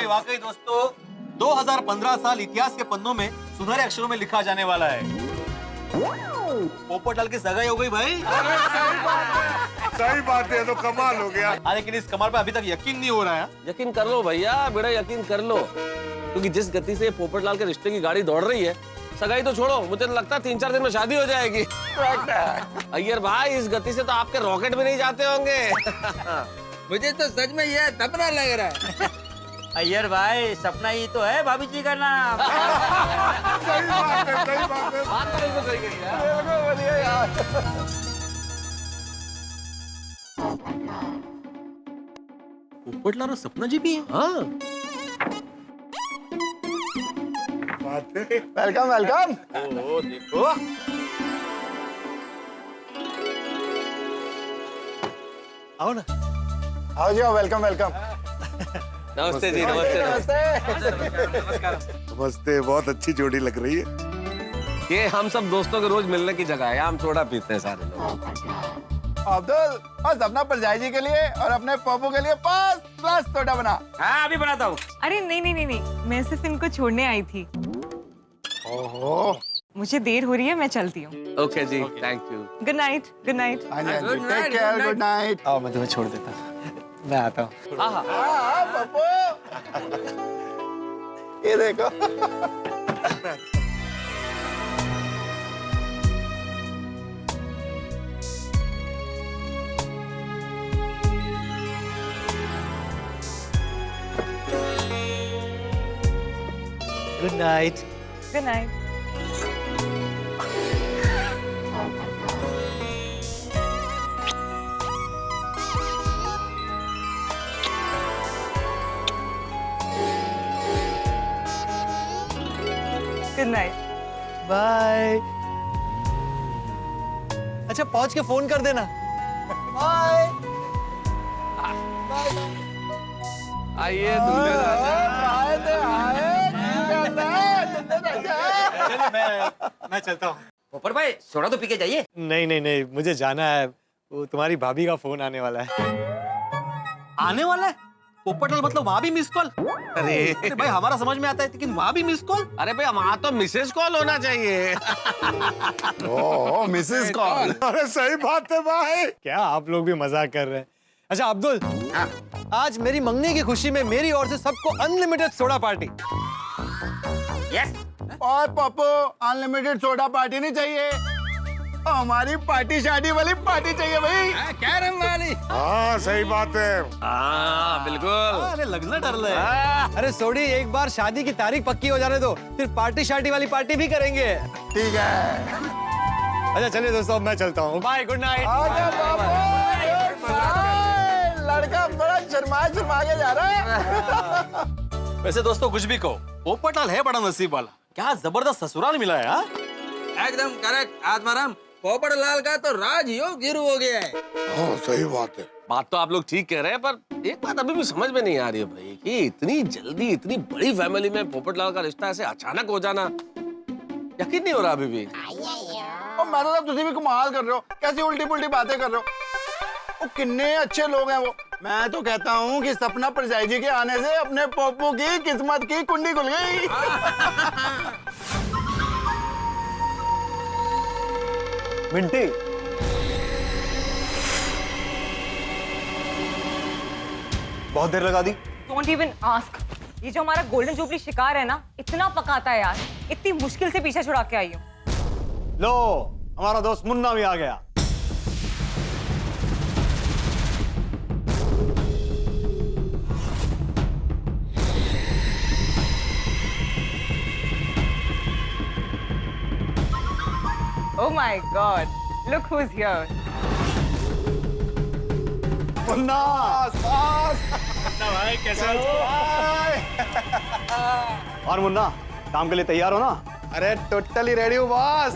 वाकई दोस्तों, 2015 साल इतिहास के पन्नों में सुनहरे अक्षरों में लिखा जाने वाला है। पोपट लाल की सगाई हो गई भाई।
सही बात है, तो कमाल हो गया।
लेकिन इस कमाल पे अभी तक यकीन नहीं हो रहा है।
यकीन कर लो भैया, बेड़ा यकीन कर लो, क्योंकि जिस गति से पोपट लाल के रिश्ते की गाड़ी दौड़ रही है, सगाई तो छोड़ो, मुझे लगता है 3-4 दिन में शादी हो जाएगी। अय्यर भाई, इस गति से तो आपके रॉकेट भी नहीं जाते होंगे।
मुझे तो सच में यह सपना लग रहा है। अय्यर भाई, सपना ही तो है भाभी जी का नाम।
सही बात है, सही बात है।
बात तो बिल्कुल सही कही यार।
पोपट लाल और सपना जी भी है।
हाँ,
वेलकम वेलकम।
ओ देखो, आओ ना।
आओ जी, वेलकम वेलकम।
नमस्ते जी, नमस्ते।
नमस्ते, बहुत अच्छी जोड़ी लग रही है।
ये हम सब दोस्तों के रोज मिलने की जगह है, हम सोडा पीते हैं सारे लोग।
अब्दुल, बस अपना परजाई जी के लिए और अपने पप्पू के लिए 5 ग्लास सोडा बना।
हाँ, अभी बनाता हूँ।
अरे नहीं नहीं नहीं नहीं, मैं सिर्फ इनको छोड़ने आई थी।
ओहो,
मुझे देर हो रही है, मैं चलती हूँ।
ओके जी, thank you.
Good night, good night.
हाँ जी, हाँ जी, टेक केयर, गुड नाइट।
आओ मैं तुम्हें छोड़ देता हूँ, मैं आता हूँ।
हाँ हाँ,
पप्पू, ये देखो।
Good night.
Good night. Good night.
Bye. अच्छा, पहुंच के फोन कर देना। बाय।
आइए दूल्हे राजा।
मैं चलता हूँ।
पोपट भाई, सोडा तो पी के जाइए।
नहीं नहीं नहीं, मुझे जाना है, वो तुम्हारी भाभी का फोन आने वाला है। आने वाला है? पोपट लाल मतलब वहाँ भी मिस कॉल? अरे भाई, हमारा समझ में आता है, लेकिन वहाँ भी मिस कॉल?
अरे भाई, वहाँ तो मिसेज कॉल होना चाहिए।
ओह, मिसेस कॉल।
अरे सही बात है भाई।
क्या आप लोग भी मजाक कर रहे हैं? अच्छा अब्दुल, आज मेरी मंगनी की खुशी में मेरी ओर से सबको अनलिमिटेड सोडा पार्टी।
यस।
और पप्पू, अनलिमिटेड सोडा पार्टी नहीं चाहिए, हमारी पार्टी शादी वाली पार्टी चाहिए भाई।
कैरम वाली।
हाँ सही बात है।
हाँ बिल्कुल।
अरे लगना डर रहा है। अरे सोडी, एक बार शादी की तारीख पक्की हो जाने दो, फिर पार्टी शादी वाली पार्टी भी करेंगे।
ठीक है।
अच्छा चलिए दोस्तों, अब मैं चलता हूँ। Bye, good night.
आजा बाबू, लड़का बड़ा शर्मा के जा रहा है।
वैसे दोस्तों कुछ भी कहो, पोपटलाल है बड़ा नसीब वाला। क्या जबरदस्त ससुराल मिला है। हाँ
एकदम करेक्ट आत्माराम। पोपटलाल का तो राजयोग शुरू हो गया है।
हाँ सही बात है।
बात तो आप लोग ठीक कह रहे हैं, पर एक बात अभी भी समझ में नहीं आ रही है भाई कि इतनी जल्दी इतनी बड़ी फैमिली में पोपटलाल का रिश्ता ऐसे अचानक हो जाना यकीन नहीं हो रहा अभी भी।
और मैडम साहब तुम भी कमाल कर रहे हो, कैसी उल्टी पुल्टी बातें कर रहे हो। वो कितने अच्छे लोग हैं वो। मैं तो कहता हूँ कि सपना परजाई जी के आने से अपने पप्पू की किस्मत की कुंडी खुल गई।
मिंटी, बहुत देर लगा दी।
Don't even ask. ये जो हमारा गोल्डन जुबली शिकार है ना, इतना पकाता है यार, इतनी मुश्किल से पीछे छुड़ा के आई हूँ।
लो, हमारा दोस्त मुन्ना भी आ गया।
Oh my God! Look who's here.
Munna, भाई कैसे हो? और मुन्ना, काम के लिए तैयार हो ना?
अरे टोटली रेडी हूँ बॉस।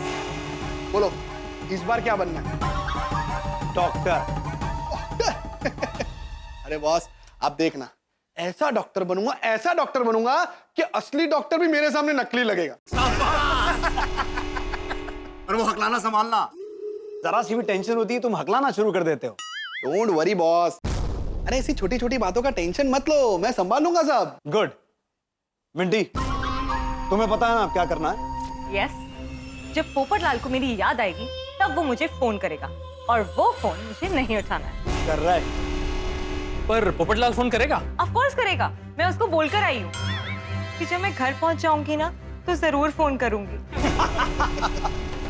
बोलो इस बार क्या बनना है?
डॉक्टर।
अरे बॉस आप देखना, ऐसा डॉक्टर बनूंगा कि असली डॉक्टर भी मेरे सामने नकली लगेगा।
और वो हकलाना संभालना। जरा सी भी टेंशन होती है तुम हकलाना शुरू कर देते हो।
Don't worry boss. अरे ऐसी छोटी छोटी बातों का टेंशन मत लो, मैं संभालूंगा सब।
गुड। मिंटी, तुम्हें पता है ना अब क्या करना है?
यस, जब पोपटलाल को मेरी याद आएगी तब वो मुझे फोन करेगा और वो फोन मुझे नहीं उठाना है।
कर रहा है।
पर पोपटलाल फोन करेगा?
ऑफ कोर्स करेगा। मैं उसको बोलकर आई हूँ कि जब मैं घर पहुंच जाऊंगी ना तो जरूर फोन करूंगी।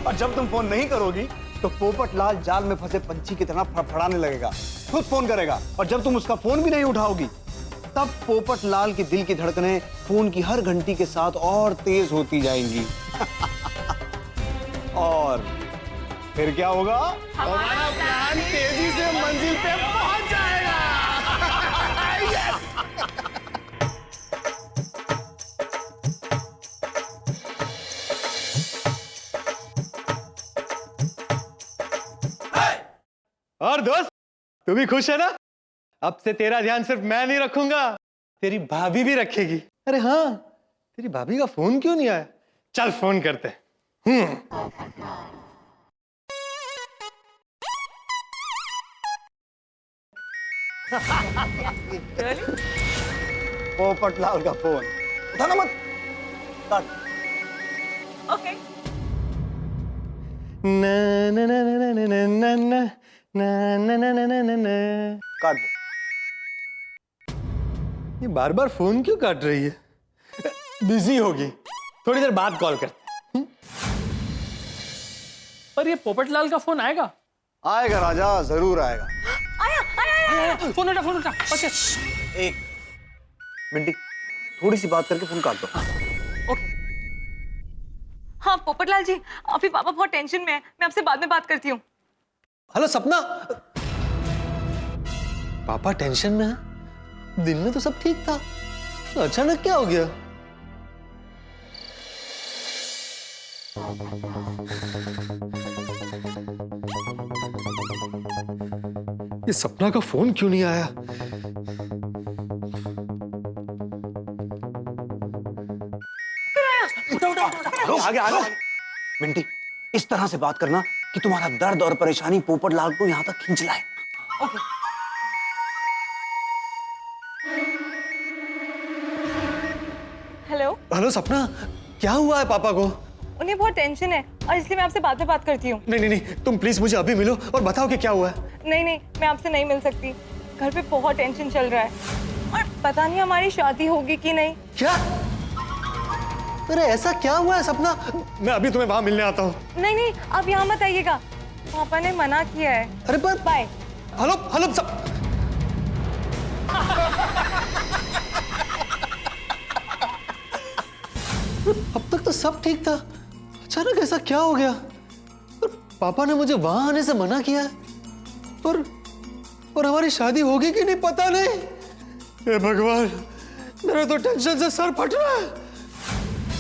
और जब तुम फोन नहीं करोगी तो पोपटलाल जाल में फंसे पंछी की तरह फड़फड़ाने लगेगा, खुद फोन करेगा। और जब तुम उसका फोन भी नहीं उठाओगी तब पोपटलाल के दिल की धड़कनें फोन की हर घंटी के साथ और तेज होती जाएंगी। और फिर क्या होगा?
हमारा प्लान तेजी से मंजिल पे पहुंच जाएगा।
और दोस्त, तू भी खुश है ना? अब से तेरा ध्यान सिर्फ मैं नहीं रखूंगा, तेरी भाभी भी रखेगी। अरे हाँ, तेरी भाभी का फोन क्यों नहीं आया? चल फोन करते हैं। पोपटलाल का फोन उठाना मत। काट।
ओके।
ना ना ना ना ना ना ना ना ना ना ना ना ना। काट दो। ये बार बार फोन क्यों काट रही है? बिजी होगी, थोड़ी देर बाद कॉल कर।
पर ये पोपटलाल का फोन आएगा?
आएगा राजा, जरूर आएगा।
आया, फोन उठा। ओके।
एक मिंटी, थोड़ी सी बात करके फोन काट दो।
ओके। हाँ पोपटलाल जी, अभी पापा बहुत टेंशन में है, मैं आपसे बाद में बात करती हूँ।
हेलो सपना। पापा टेंशन में है? दिन में तो सब ठीक था, तो अचानक क्या हो गया? ये सपना का फोन क्यों नहीं आया?
आगे। मिंटी, इस तरह से बात करना कि तुम्हारा दर्द और परेशानी पोपटलाल को यहाँ तक खींच लाए।
ओके। हेलो।
हेलो सपना, क्या हुआ है पापा को?
उन्हें बहुत टेंशन है और इसलिए मैं आपसे बाद में बात करती हूँ।
नहीं, तुम प्लीज मुझे अभी मिलो और बताओ कि क्या हुआ है।
नहीं, मैं आपसे नहीं मिल सकती। घर पे बहुत टेंशन चल रहा है और पता नहीं हमारी शादी होगी कि नहीं।
क्या? अरे ऐसा क्या हुआ है सपना? मैं अभी तुम्हें वहां मिलने आता हूँ।
नहीं, आप यहाँ मत आइएगा, पापा ने मना किया है।
अरे पर
बाय।
हेलो सब। अब तक तो सब ठीक था, अचानक ऐसा क्या हो गया? पापा ने मुझे वहां आने से मना किया है। और हमारी शादी होगी कि नहीं पता नहीं। हे भगवान, मेरा तो टेंशन से सर फट रहा है।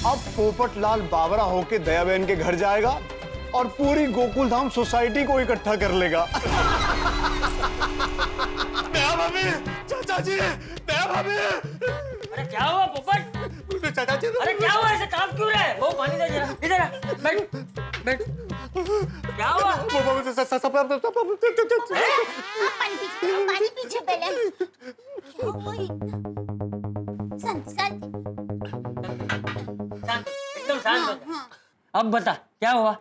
अब पोपटलाल बावरा होके दयाबेन के घर जाएगा और पूरी गोकुल धाम सोसाइटी को इकट्ठा कर लेगा।
दया भाभी, चाचा जी, दया भाभी।
अरे क्या हुआ पोपट?
चाचा जी,
अरे क्या हुआ, ऐसे काम क्यों रहा है? वो पानी दे जरा, इधर आ, बैठ बैठ। क्या हुआ?
पानी पीछे पहले। क्या हुआ शांत शांत
एकदम शांत हो जा। अब बता क्या हुआ?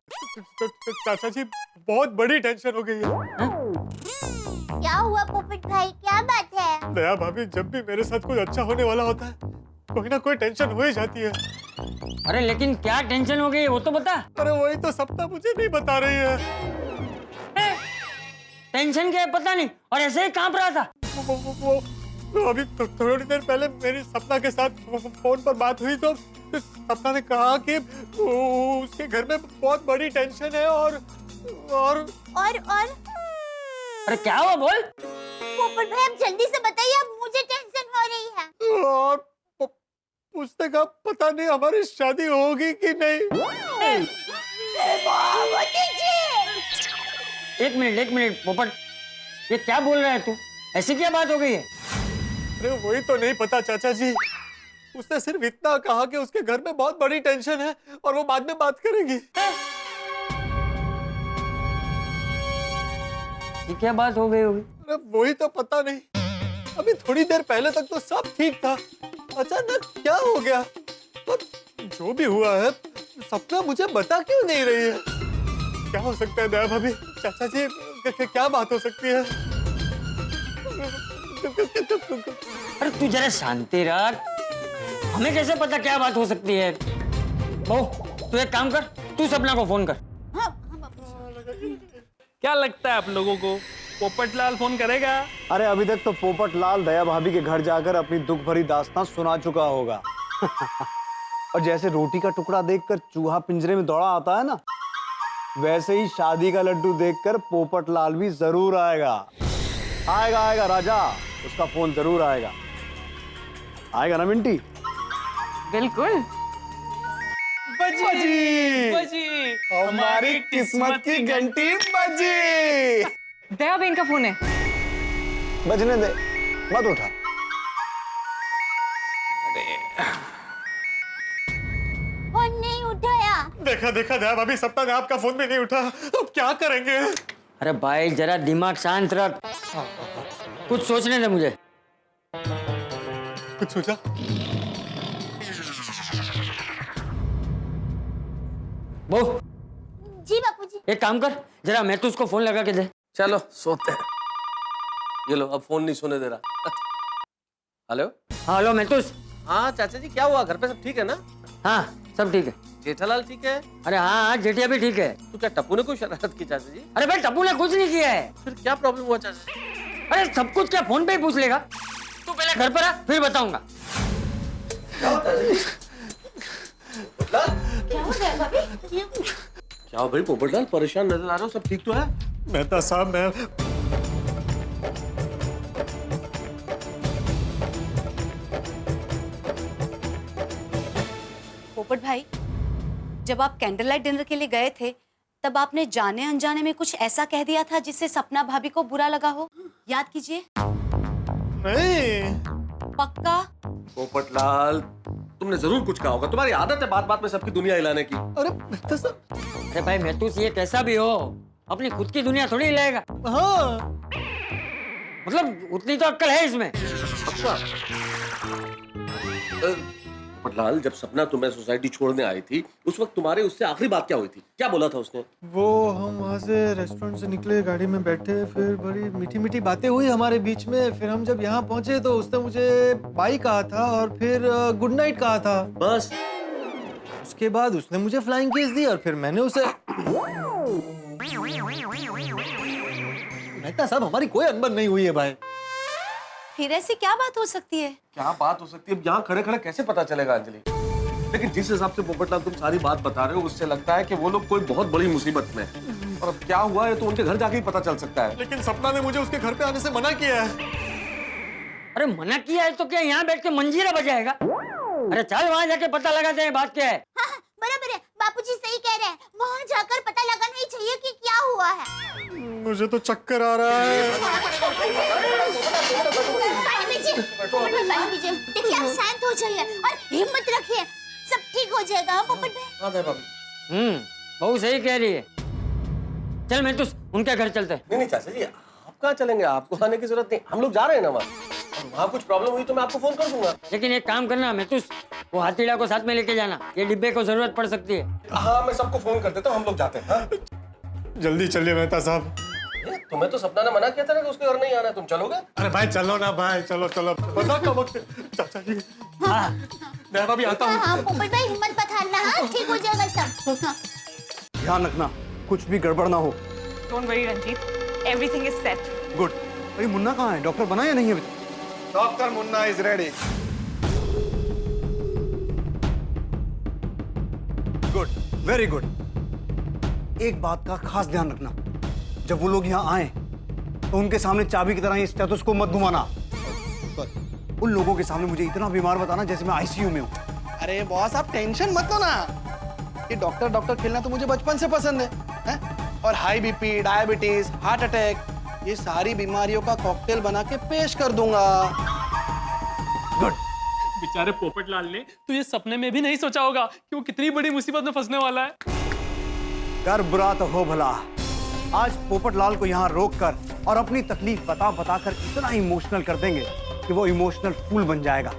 चाचा जी, बहुत बड़ी टेंशन हो गई है।
क्या हुआ पोपट भाई, क्या बात है?
दया भाभी, जब भी मेरे साथ कुछ अच्छा होने वाला होता है कोई ना कोई टेंशन हो ही जाती है।
अरे लेकिन क्या टेंशन हो गई वो तो बता।
अरे वही तो सपना मुझे नहीं बता रही है।
टेंशन क्या है पता नहीं, और ऐसे ही कांप रहा था।
वो अभी थोड़ी देर पहले मेरी सपना के साथ फोन पर बात हुई तो सपना ने कहा कि उसके घर में बहुत बड़ी टेंशन है और
अरे क्या हुआ बोल?
पोपट भाई आप जल्दी से बताइए, अब मुझे टेंशन हो रही है।
और उसने कहा पता नहीं हमारी शादी होगी कि नहीं।
एक मिनट पोपट, ये क्या बोल रहा है तू? ऐसी क्या बात हो गई है?
अरे वही तो नहीं पता चाचा जी। उसने सिर्फ इतना कहा कि उसके घर में बहुत बड़ी टेंशन है और वो बाद में बात करेगी।
ये क्या बात हो गई होगी?
अरे वही तो पता नहीं। अभी थोड़ी देर पहले तक तो सब ठीक था, अचानक क्या हो गया? और जो भी हुआ है सपना मुझे बता क्यों नहीं रही है? क्या हो सकता है दया भाभी, चाचा जी, क्या बात हो सकती है?
अरे तू जरा शांति रख, हमें कैसे पता क्या बात हो सकती है? तू एक काम कर, तू सपना को फोन कर।
क्या लगता है आप लोगों को, पोपटलाल फोन करेगा?
अरे अभी तक तो पोपटलाल दया भाभी के घर जाकर अपनी दुख भरी दास्तां सुना चुका होगा। और जैसे रोटी का टुकड़ा देखकर चूहा पिंजरे में दौड़ा आता है ना, वैसे ही शादी का लड्डू देखकर पोपटलाल भी जरूर आएगा। आएगा राजा, उसका फोन जरूर आएगा। आएगा ना मिंटी?
बिल्कुल।
बजी हमारी किस्मत की घंटी बजी।
दया बेन का फोन है।
बजने दे, मत उठा।
फोन नहीं उठाया।
देखा दया भाभी, सपना ने आपका फोन भी नहीं उठा। अब क्या करेंगे?
अरे भाई जरा दिमाग शांत रख, कुछ सोचने दे मुझे।
कुछ सोचा?
जी बापूजी।
एक काम कर, जरा मैं तो उसको फोन लगा के दे।
चलो सोते हैं। ये लो, अब फोन नहीं सुने दे रहा। हेलो।
हाँ हेलो मेतुस।
हाँ चाचा जी, क्या हुआ? घर पे सब ठीक है ना?
हाँ सब ठीक है।
जेठालाल ठीक है?
अरे हाँ जेठिया भी ठीक है।
तो क्या टप्पू ने कोई शरारत की चाचा जी?
अरे भाई टप्पू ने कुछ नहीं किया है।
फिर क्या प्रॉब्लम हुआ चाचा जी?
अरे सब कुछ क्या फोन पे ही पूछ लेगा? तू पहले घर पर आ, फिर बताऊंगा।
क्या हो भाई पोपटलाल, परेशान नजर आ रहे हो? सब ठीक तो है?
मेहता साहब, मैं
पोपट भाई, जब आप कैंडल लाइट डिनर के लिए गए थे तब आपने जाने अनजाने में कुछ ऐसा कह दिया था जिससे सपना भाभी को बुरा लगा हो, याद कीजिए।
नहीं।
पक्का?
पोपटलाल तुमने जरूर कुछ कहा होगा, तुम्हारी आदत है बात बात में सबकी दुनिया हिलाने की।
अरे भाई मेतुस, ये कैसा भी हो अपनी खुद की दुनिया थोड़ी हिलाएगा।
हाँ।
मतलब उतनी तो अक्ल है इसमें।
पोपटलाल, जब सपना तुम्हें सोसाइटी छोड़ने आई थी उस वक्त तुम्हारे उससे आखिरी बात क्या हुई थी? क्या बोला था उसने?
वो हम वहाँ से रेस्टोरेंट से निकले, गाड़ी में बैठे, फिर बड़ी मीठी मीठी बातें हुई हमारे बीच में। फिर हम जब यहाँ पहुंचे तो उसने मुझे बाय कहा था और फिर गुड नाइट कहा था,
बस।
उसके बाद उसने मुझे फ्लाइंग किस दी और फिर मैंने उसे। मेहता साहब, हमारी कोई अनबन नहीं हुई है भाई।
फिर ऐसी क्या बात हो सकती है?
क्या बात हो सकती है? यहाँ खड़े खड़े कैसे पता चलेगा अंजलि? लेकिन जिस हिसाब से पोपटलाल तुम सारी बात बता रहे हो उससे लगता है कि वो लोग कोई बहुत बड़ी मुसीबत में हैं। और अब क्या हुआ है तो उनके घर जाके ही पता चल सकता है।
लेकिन सपना ने मुझे उसके घर पे आने से मना किया है।
अरे मना किया है तो क्या यहाँ बैठ के मंजीरा बजाएगा? अरे चल वहाँ जाके पता लगाते हैं बात क्या है।
हाँ, बराबर है, बापूजी सही कह रहे हैं। वहाँ जाकर पता लगाना ही चाहिए कि क्या हुआ है।
मुझे तो चक्कर आ रहा है।
पानी पीजिए। देखिए आप शांत हो जाइए और हिम्मत रखिए, सब ठीक हो जाएगा। पोपट भाई।
बहू सही कह रही है। चल मैं तो उनके घर चलते हैं।
नहीं चाचा जी, आप कहाँ चलेंगे? आपको आने की जरूरत नहीं, हम लोग जा रहे हैं ना वहाँ। और वहाँ कुछ प्रॉब्लम हुई तो मैं आपको फोन कर दूंगा।
लेकिन एक काम करना, मैं वो हाथीड़ा को साथ में लेके जाना, ये डिब्बे को जरूरत पड़ सकती है।
हाँ मैं सबको फोन कर देता हूँ, हम लोग जाते हैं। हाँ?
जल्दी चलिए मेहता साहब।
तुम्हें तो सपना ने मना किया था ना कि उसके घर नहीं आना है, तुम चलोगे?
अरे भाई चलो ना भाई, चलो चलो, मजाक का वक्त है। चाचा जी मैं अभी आता हूँ।
हाँ पोपट भाई हिम्मत मत हारना, हाँ ठीक हो जाएगा सब। हाँ।
ध्यान रखना कुछ भी गड़बड़ ना हो।
Don't worry Ranjit, everything is set.
Good. अरे मुन्ना कहाँ है? डॉक्टर बना या नहीं अभी?
Doctor Munna is ready.
Good, very good. एक बात का खास ध्यान रखना, जब वो लोग यहाँ आए तो उनके सामने चाबी की तरह ही स्टेथोस्कोप को मत घुमाना। उन लोगों के सामने मुझे इतना बीमार बताना जैसे मैं आईसीयू में हूँ।
अरे बॉस आप टेंशन मत लो ना, ये डॉक्टर डॉक्टर खेलना तो मुझे बचपन से पसंद है? और high BP, diabetes, heart attack, ये सारी बीमारियों का कॉकटेल बना के पेश कर दूंगा।
गुड।
बेचारे पोपटलाल ने तो ये सपने में भी नहीं सोचा होगा कि वो कितनी बड़ी मुसीबत में फंसने वाला है।
कर बुरा तो हो भला। आज पोपटलाल को यहाँ रोक कर और अपनी तकलीफ बता कर इतना इमोशनल कर देंगे कि वो इमोशनल फूल बन जाएगा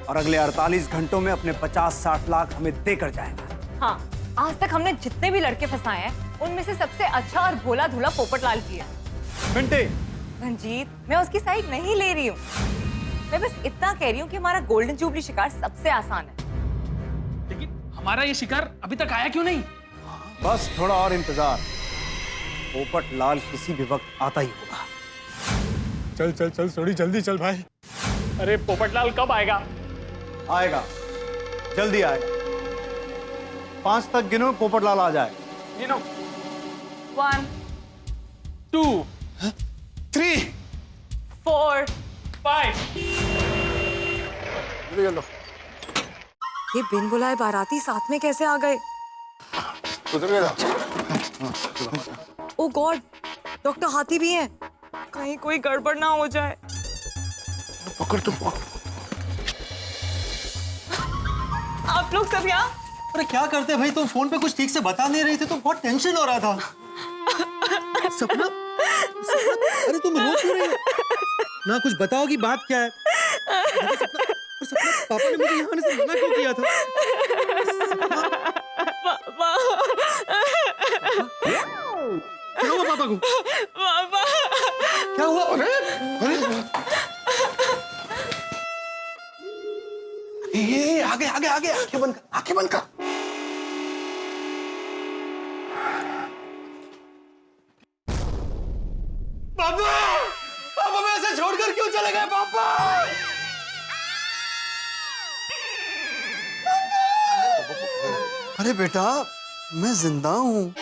और अगले 48 घंटों में अपने 50-60 लाख हमें देकर जाएगा।
हाँ, आज तक हमने जितने भी लड़के फंसाए हैं उनमें से सबसे अच्छा और भोला धूला पोपटलाल की है।
घंटे
रंजीत, मैं उसकी साइड नहीं ले रही हूँ, मैं बस इतना कह रही हूँ कि हमारा गोल्डन जुबली शिकार सबसे आसान है।
लेकिन हमारा ये शिकार अभी तक आया क्यों नहीं?
बस थोड़ा और इंतजार, पोपटलाल किसी भी वक्त आता ही होगा।
चल चल चल थोड़ी जल्दी चल भाई।
अरे पोपटलाल कब आएगा?
आएगा, जल्दी आएगा। 5 तक गिनो, पोपटलाल आ जाए।
गिनो।
1
2
3
4
5।
ये बिन बुलाए बाराती साथ में कैसे आ गए? ओ गॉड, डॉक्टर हाथी भी हैं, कहीं कोई गड़बड़ ना हो जाए।
पकड़ तुम।
आप लोग सब यहाँ?
अरे क्या करते भाई, तुम फोन पे कुछ ठीक से बता नहीं रही थी तो बहुत टेंशन हो रहा था। सपना, अरे तुम रो क्यों रही हो? ना कुछ बताओगी बात क्या है? सपना, पापा ने मुझे यहाँ आने से मना क्यों किया था? बुलाओ पापा को। क्या हुआ? अरे
ये आगे आगे आगे, आंखें बंद कर, आंखें बंद कर।
पापा, पापा मैं ऐसे छोड़कर क्यों चले गए पापा?
अरे बेटा, मैं जिंदा हूँ।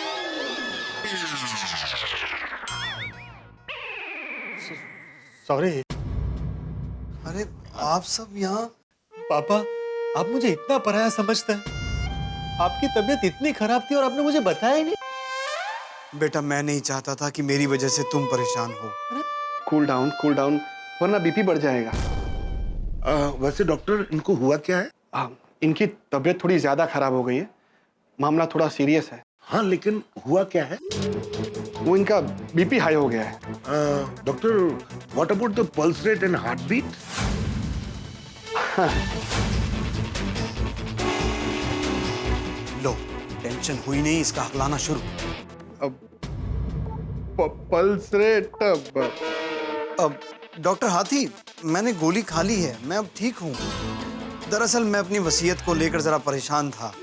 सॉरी।
अरे आप सब यहाँ?
पापा, आप मुझे इतना पराया समझते हैं। आपकी तबीयत इतनी खराब थी और आपने मुझे बताया ही नहीं।
बेटा मैं नहीं चाहता था कि मेरी वजह से तुम परेशान हो।
कूल डाउन, वरना बीपी बढ़ जाएगा।
वैसे डॉक्टर इनको हुआ क्या है?
इनकी तबीयत थोड़ी ज्यादा खराब हो गई है, मामला थोड़ा सीरियस है।
हाँ लेकिन हुआ क्या है?
वो इनका बीपी हाई हो गया है।
Doctor, what about the pulse rate and heart beat?
लो, टेंशन हुई नहीं, इसका हकलाना शुरू।
अब पल्स रेट
अब डॉक्टर हाथी, मैंने गोली खा ली है, मैं अब ठीक हूँ। दरअसल मैं अपनी वसीयत को लेकर जरा परेशान था,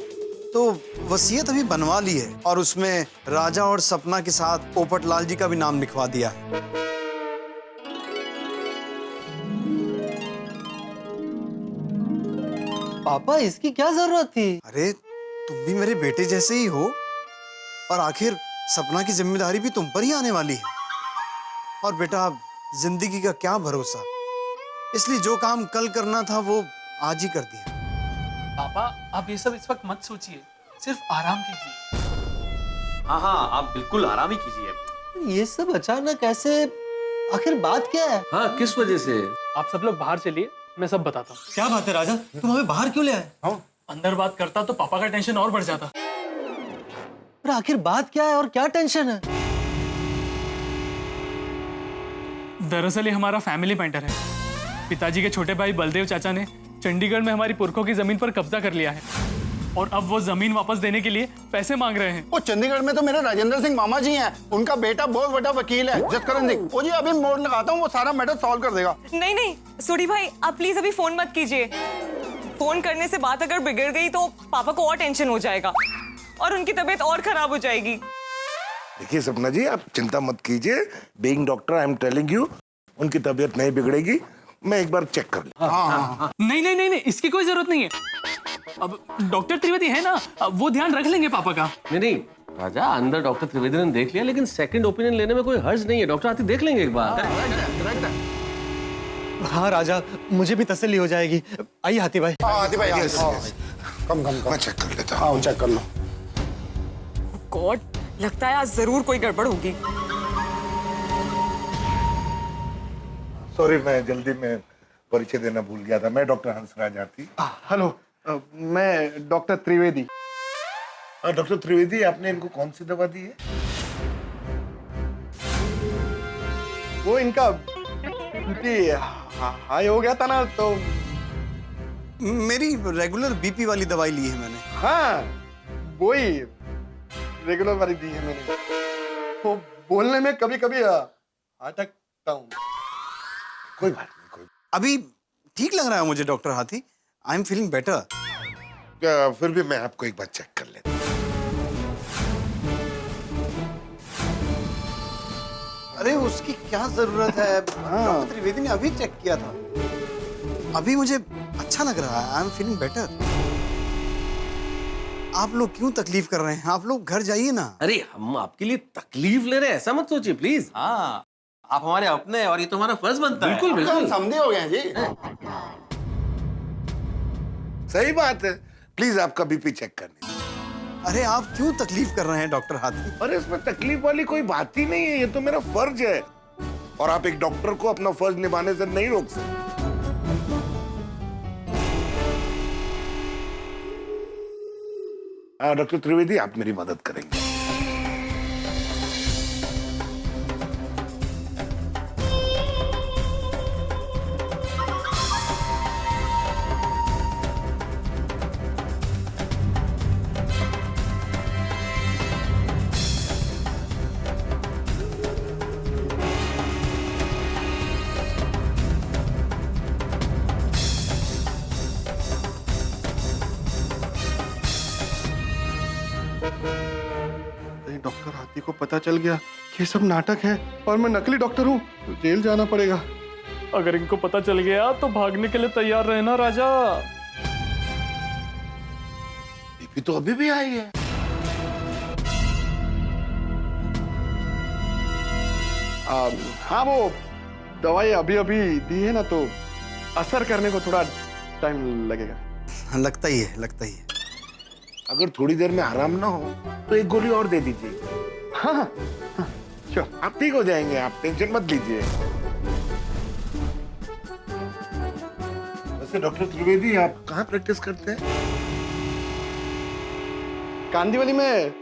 तो वसीयत अभी बनवा ली है और उसमें राजा और सपना के साथ पोपटलाल जी का भी नाम लिखवा दिया है।
पापा इसकी क्या जरूरत थी?
अरे तुम भी मेरे बेटे जैसे ही हो, और आखिर सपना की जिम्मेदारी भी तुम पर ही आने वाली है। और बेटा जिंदगी का क्या भरोसा, इसलिए जो काम कल करना था वो आज ही कर दिया।
पापा आप ये सब इस वक्त मत सोचिए, सिर्फ आराम कीजिए।
हाँ हाँ, आप बिल्कुल आराम ही कीजिए।
ये सब अचानक ऐसे, आखिर बात क्या है?
हाँ, किस वजह से?
आप सब लोग बाहर चलिए, मैं सब बताता हूँ।
क्या बात है राजा, तुम हमें बाहर क्यों ले आए?
अंदर बात करता तो पापा का टेंशन और बढ़ जाता।
पर आखिर बात क्या है और क्या टेंशन है?
दरअसल ये हमारा फैमिली मैटर है। पिताजी के छोटे भाई बलदेव चाचा ने चंडीगढ़ में हमारी पुरखों की जमीन पर कब्जा कर लिया है और अब वो जमीन वापस देने के लिए पैसे मांग रहे हैं।
वो चंडीगढ़ में तो मेरे राजेंद्र सिंह मामा जी हैं, उनका बेटा बहुत बड़ा वकील है जसकरण सिंह। वो जी अभी मोड़ लगाता हूँ, वो सारा मैटर सॉल्व कर देगा।
नहीं नहीं सूरी भाई, आप प्लीज अभी फोन मत कीजिए। फोन करने से बात अगर बिगड़ गई तो पापा को और टेंशन हो जाएगा और उनकी तबीयत और खराब हो जाएगी।
देखिए सपना जी, आप चिंता मत कीजिए। Being doctor I am telling you, उनकी तबीयत नहीं बिगड़ेगी। मैं एक बार चेक कर लूं।
नहीं नहीं नहीं नहीं, इसकी कोई जरूरत नहीं है। अब डॉक्टर त्रिवेदी है ना, वो ध्यान रख लेंगे पापा का।
नहीं राजा, अंदर डॉक्टर त्रिवेदी ने देख लिया, लेकिन सेकंड ओपिनियन लेने में कोई हर्ज नहीं है। डॉक्टर हाथी देख लेंगे एक बार।
हाँ राजा, मुझे भी तसल्ली हो जाएगी। आइए हाथी भाई।
हाथी भाई कम मैं चेक कर लेता हूँ। हाँ चेक कर लो।
गॉड, लगता है आज जरूर कोई गड़बड़ होगी।
सॉरी, मैं जल्दी में परिचय देना भूल गया था। मैं डॉक्टर हंसराज हाथी।
हेलो, मैं डॉक्टर त्रिवेदी।
डॉक्टर त्रिवेदी, आपने इनको कौन सी दवा दी है?
वो इनका बीपी हाई हो गया था ना, तो
मेरी रेगुलर बीपी वाली दवाई ली है मैंने।
हाँ वही रेगुलर वाली दी है मैंने। वो बोलने में कभी कभी अटकता हूँ।
कोई बात नहीं, कोई।
अभी ठीक लग रहा है मुझे डॉक्टर हाथी। I am feeling better.
फिर भी मैं आपको एक बार चेक कर लेता हूँ।
अरे उसकी क्या जरूरत है? डॉक्टर त्रिवेदी ने अभी चेक किया था। अभी मुझे अच्छा लग रहा है। I am feeling better. आप लोग क्यों तकलीफ कर रहे हैं? आप लोग घर जाइए ना।
अरे हम आपके लिए तकलीफ ले रहे हैं, ऐसा मत सोचिए प्लीज।
हाँ, आप हमारे अपने और ये तो हमारा फर्ज बनता है।
बिल्कुल बिल्कुल,
समझे हो गए जी।
सही बात है। प्लीज आपका बीपी चेक करने।
अरे आप क्यों तकलीफ कर रहे हैं डॉक्टर हाथी?
अरे इसमें तकलीफ वाली कोई बात ही नहीं है, ये तो मेरा फर्ज है और आप एक डॉक्टर को अपना फर्ज निभाने से नहीं रोक सकते। डॉक्टर त्रिवेदी, आप मेरी मदद करेंगे।
डॉक्टर हाथी को पता चल गया कि ये सब नाटक है और मैं नकली डॉक्टर हूँ, तो जेल जाना पड़ेगा।
अगर इनको पता चल गया तो भागने के लिए तैयार रहना राजा।
बीपी तो अभी भी आई है।
हाँ वो दवाई अभी अभी दी है ना, तो असर करने को थोड़ा टाइम लगेगा।
लगता ही है, लगता ही है।
अगर थोड़ी देर में आराम ना हो तो एक गोली और दे दीजिए।
हाँ श्योर,
आप ठीक हो जाएंगे, आप टेंशन मत लीजिए। वैसे डॉक्टर त्रिवेदी, आप कहाँ प्रैक्टिस करते हैं?
कांदीवली में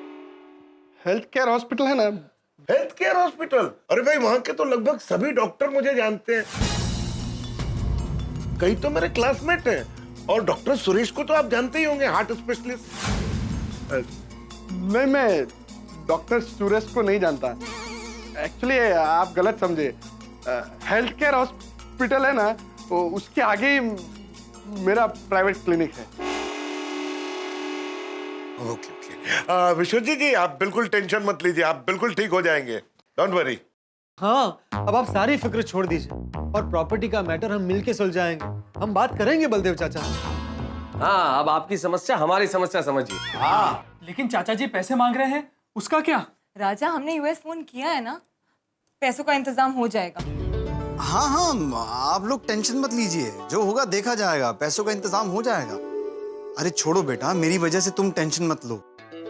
हेल्थ केयर हॉस्पिटल है ना।
Health care hospital? अरे भाई, वहां के तो लगभग सभी डॉक्टर मुझे जानते हैं। कई तो मेरे क्लासमेट हैं। और डॉक्टर सुरेश को तो आप जानते ही होंगे, हार्ट स्पेशलिस्ट।
नहीं, मैं डॉक्टर सुरेश को नहीं जानता। एक्चुअली आप गलत समझे। हेल्थ केयर हॉस्पिटल है ना, तो उसके आगे ही मेरा प्राइवेट क्लिनिक है।
Okay okay. विश्वजीत जी, आप बिल्कुल टेंशन मत लीजिए, आप बिल्कुल ठीक हो जाएंगे। Don't worry.
हाँ, अब आप सारी फिक्र छोड़ दीजिए और प्रॉपर्टी का मैटर हम मिलके सुलझाएंगे। हम बात करेंगे बलदेव चाचा।
हाँ, अब आपकी समस्या हमारी समस्या समझिए।
हाँ
लेकिन चाचा जी पैसे मांग रहे हैं, उसका क्या?
राजा, हमने यूएस फोन किया है ना, पैसों का इंतजाम हो जाएगा।
हाँ हाँ, आप लोग टेंशन मत लीजिए, जो होगा देखा जाएगा, पैसों का इंतजाम हो जाएगा। अरे छोड़ो बेटा, मेरी वजह से तुम टेंशन मत लो,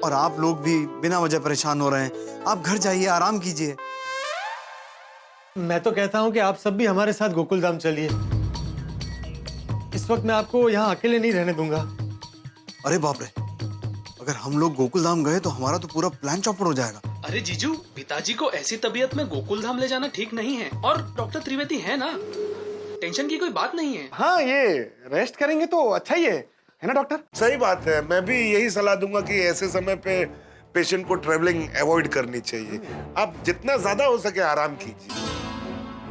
और आप लोग भी बिना वजह परेशान हो रहे हैं। आप घर जाइए, आराम कीजिए।
मैं तो कहता हूँ कि आप सब भी हमारे साथ गोकुल धाम चलिए। इस वक्त मैं आपको यहाँ अकेले नहीं रहने दूंगा।
अरे बाप रे, अगर हम लोग गोकुल धाम गए तो हमारा तो पूरा प्लान चौपट हो जाएगा।
अरे जीजू, पिताजी को ऐसी तबीयत में गोकुल धाम ले जाना ठीक नहीं है, और डॉक्टर त्रिवेदी है ना, टेंशन की कोई बात नहीं है।
हाँ, ये रेस्ट करेंगे तो अच्छा ही है ना डॉक्टर?
सही बात है, मैं भी यही सलाह दूंगा कि ऐसे समय पे पेशेंट को ट्रेवलिंग अवॉइड करनी चाहिए। आप जितना ज्यादा हो सके आराम कीजिए।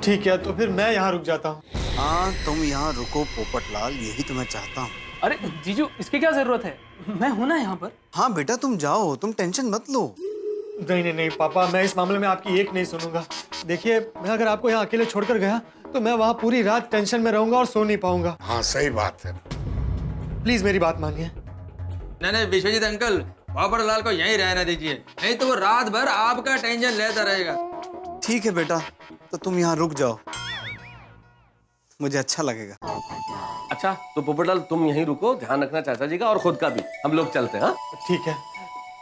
ठीक है, तो फिर मैं यहाँ रुक जाता हूँ।
हाँ, तुम यहाँ रुको पोपटलाल, यही तो मैं चाहता हूँ।
अरे जीजू, इसकी क्या जरूरत है, मैं हूं ना यहाँ पर।
हाँ बेटा, तुम जाओ, तुम टेंशन मत लो।
नहीं नहीं नहीं पापा, मैं इस मामले में आपकी एक नहीं सुनूंगा। देखिए, मैं अगर आपको यहाँ अकेले छोड़कर गया तो मैं वहाँ पूरी रात टेंशन में रहूंगा और सो नहीं पाऊंगा।
हाँ सही बात है।
प्लीज मेरी बात मानिए।
नहीं विश्वजीत अंकल, पोपटलाल को यहीं रहने दीजिए, नहीं तो वो रात भर आपका टेंशन लेता रहेगा।
ठीक है बेटा, तो तुम यहाँ रुक जाओ, मुझे अच्छा लगेगा।
अच्छा, तो पोपटलाल तुम यहीं रुको, ध्यान रखना चाचा जी का और खुद का भी। हम लोग चलते हैं। हाँ
ठीक है,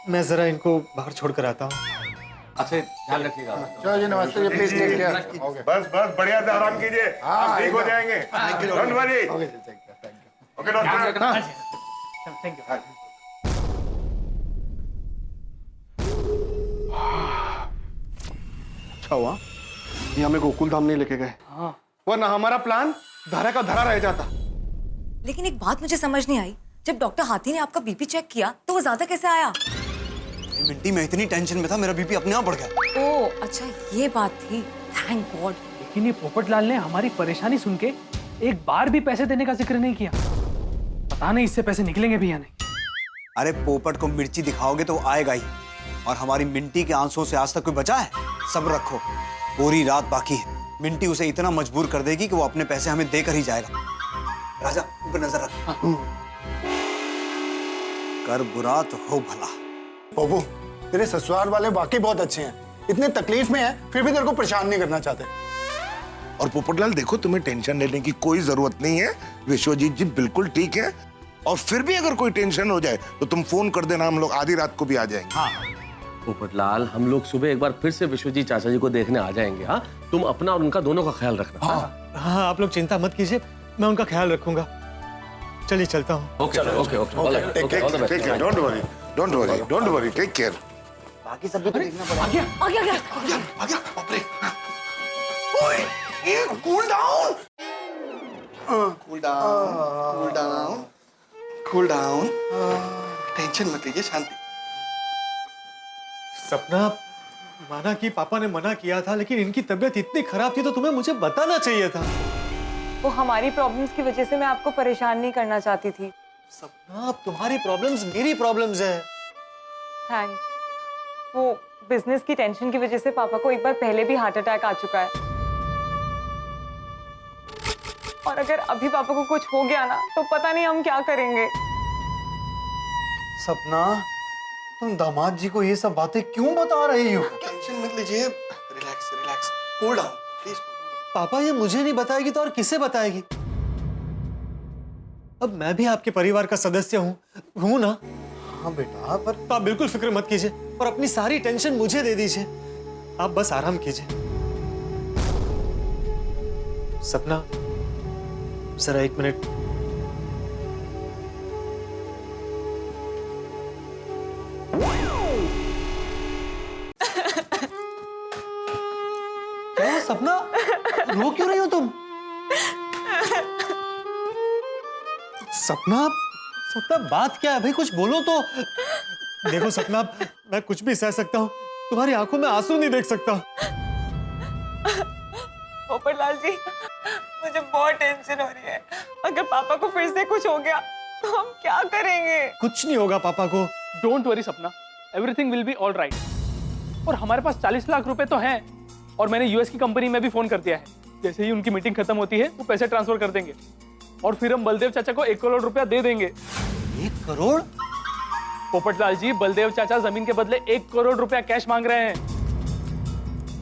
मैं जरा इनको बाहर छोड़कर आता हूँ।
अच्छा, ध्यान रखिएगा।
चलो जी, नमस्ते जी, प्लीज टेक केयर।
बस बस बढ़िया से आराम कीजिए, आप ठीक हो जाएंगे। Don't worry. Okay doctor.
Thank you.
अच्छा हुआ ये हमें गोकुल धाम नहीं लेके गए, वरना हमारा प्लान धरा का धरा रह जाता।
लेकिन एक बात मुझे समझ नहीं आई, जब डॉक्टर हाथी ने आपका बीपी चेक किया तो वो ज्यादा कैसे आया?
मिंटी, मैं इतनी टेंशन में था, मेरा बीपी अपने आप बढ़ गया।
ओह अच्छा, ये बात थी, थैंक गॉड।
लेकिन ये पोपटलाल ने हमारी परेशानी सुन के एक बार भी पैसे देने का जिक्र नहीं किया। पता नहीं इससे पैसे निकलेंगे भी या नहीं।
अरे पोपट को मिर्ची दिखाओगे तो आएगा ही, और हमारी मिंटी के आंसुओं से आज तक कोई बचा है? सब्र रखो, पूरी रात बाकी है। मिंटी उसे इतना मजबूर कर देगी कि वो अपने पैसे हमें देकर ही जाएगा। राजा, ऊपर नजर रख। कर बुरा तो हो भला।
बाबू, तेरे ससुराल वाले वाकई बहुत अच्छे हैं, इतने तकलीफ में हैं फिर भी तेरे को परेशान नहीं करना चाहते।
और पोपटलाल देखो, तुम्हें टेंशन लेने की कोई जरूरत नहीं है, विश्वजीत जी बिल्कुल ठीक है। और फिर भी अगर कोई टेंशन हो जाए तो तुम फोन कर देना, हम लोग आधी रात को भी आ जाएंगे।
हाँ पोपटलाल, हम लोग सुबह एक बार फिर से विश्वजीत चाचा जी को देखने आ जाएंगे। हाँ, तुम अपना और उनका दोनों का ख्याल रखना।
हाँ, आप लोग चिंता मत कीजिए, मैं उनका ख्याल रखूंगा। चलिए चलता हूँ।
Okay okay okay,
take care, don't worry, don't worry, don't worry, take care.
बाकी सब भी तो देखना पड़ेगा।
आ गया।
बाप रे। ओए, ये cool down, cool down, cool down, cool down. Tension मत लीजिए, शांति।
सपना, माना कि पापा ने मना किया था, लेकिन इनकी तबीयत इतनी खराब थी तो तुम्हें मुझे बताना चाहिए था।
वो हमारी प्रॉब्लम्स की वजह से मैं आपको परेशान नहीं करना चाहती थी।
सपना, तुम्हारी प्रॉब्लम्स मेरी प्रॉब्लम्स है।
थैंक्स। वो बिजनेस की टेंशन की वजह से पापा को एक बार पहले भी हार्ट अटैक आ चुका है, और अगर अभी पापा को कुछ हो गया ना तो पता नहीं हम क्या करेंगे।
सपना, तुम दामाद जी को ये सब बातें क्यों बता रही हो?
टेंशन मत लीजिए, relax relax, cool down please.
पापा ये मुझे नहीं बताएगी तो और किसे बताएगी? अब मैं भी आपके परिवार का सदस्य हूँ ना?
हाँ बेटा, पर
तो आप बिल्कुल फिक्र मत कीजिए और अपनी सारी टेंशन मुझे दे दीजिए। आप बस आराम कीजिए। सपना, जरा एक मिनट। क्या सपना, रो क्यों रही हो तुम? सपना, सपना बात क्या है भाई, कुछ बोलो तो। देखो सपना, मैं कुछ भी सह सकता हूँ, तुम्हारी आंखों में आंसू नहीं देख सकता।
पोपटलाल जी, मुझे बहुत टेंशन हो रही है। अगर पापा को फिर से कुछ हो गया तो हम क्या करेंगे?
कुछ नहीं होगा पापा को।
डोंट वरी सपना, everything will be all right. और हमारे पास 40 लाख रुपए तो हैं, और मैंने यूएस की कंपनी में भी फोन कर दिया है। जैसे ही उनकी मीटिंग खत्म होती है वो पैसे ट्रांसफर कर देंगे। और फिर हम बलदेव चाचा को 1 करोड़ रुपया दे देंगे।
1 करोड़?
पोपटलाल जी, बलदेव चाचा जमीन के बदले 1 करोड़ रुपया कैश मांग रहे हैं,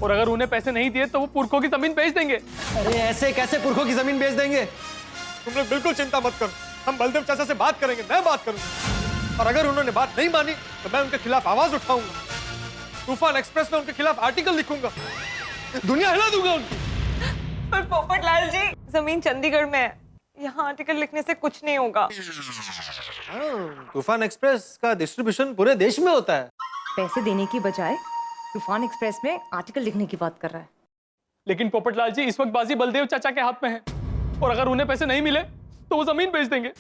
और अगर उन्हें पैसे नहीं दिए तो वो पुरखों की जमीन बेच देंगे।
अरे ऐसे कैसे पुरखों की जमीन बेच देंगे? तुम लोग बिल्कुल चिंता मत करो, हम बलदेव चाचा से बात करेंगे, मैं बात करूंगा, और अगर उन्होंने बात नहीं मानी तो मैं उनके खिलाफ आवाज उठाऊंगा, तूफान एक्सप्रेस में उनके खिलाफ आर्टिकल लिखूंगा, दुनिया हिला दूंगा उनकी।
पर पोपटलाल जी, जमीन चंडीगढ़ में है, यहाँ आर्टिकल लिखने से कुछ नहीं होगा।
तूफान एक्सप्रेस का डिस्ट्रीब्यूशन पूरे देश में होता है।
पैसे देने की बजाय तूफान एक्सप्रेस में आर्टिकल लिखने की बात कर रहा है।
लेकिन पोपटलाल जी, इस वक्त बाजी बलदेव चाचा के हाथ में है, और अगर उन्हें पैसे नहीं मिले तो वो जमीन बेच देंगे।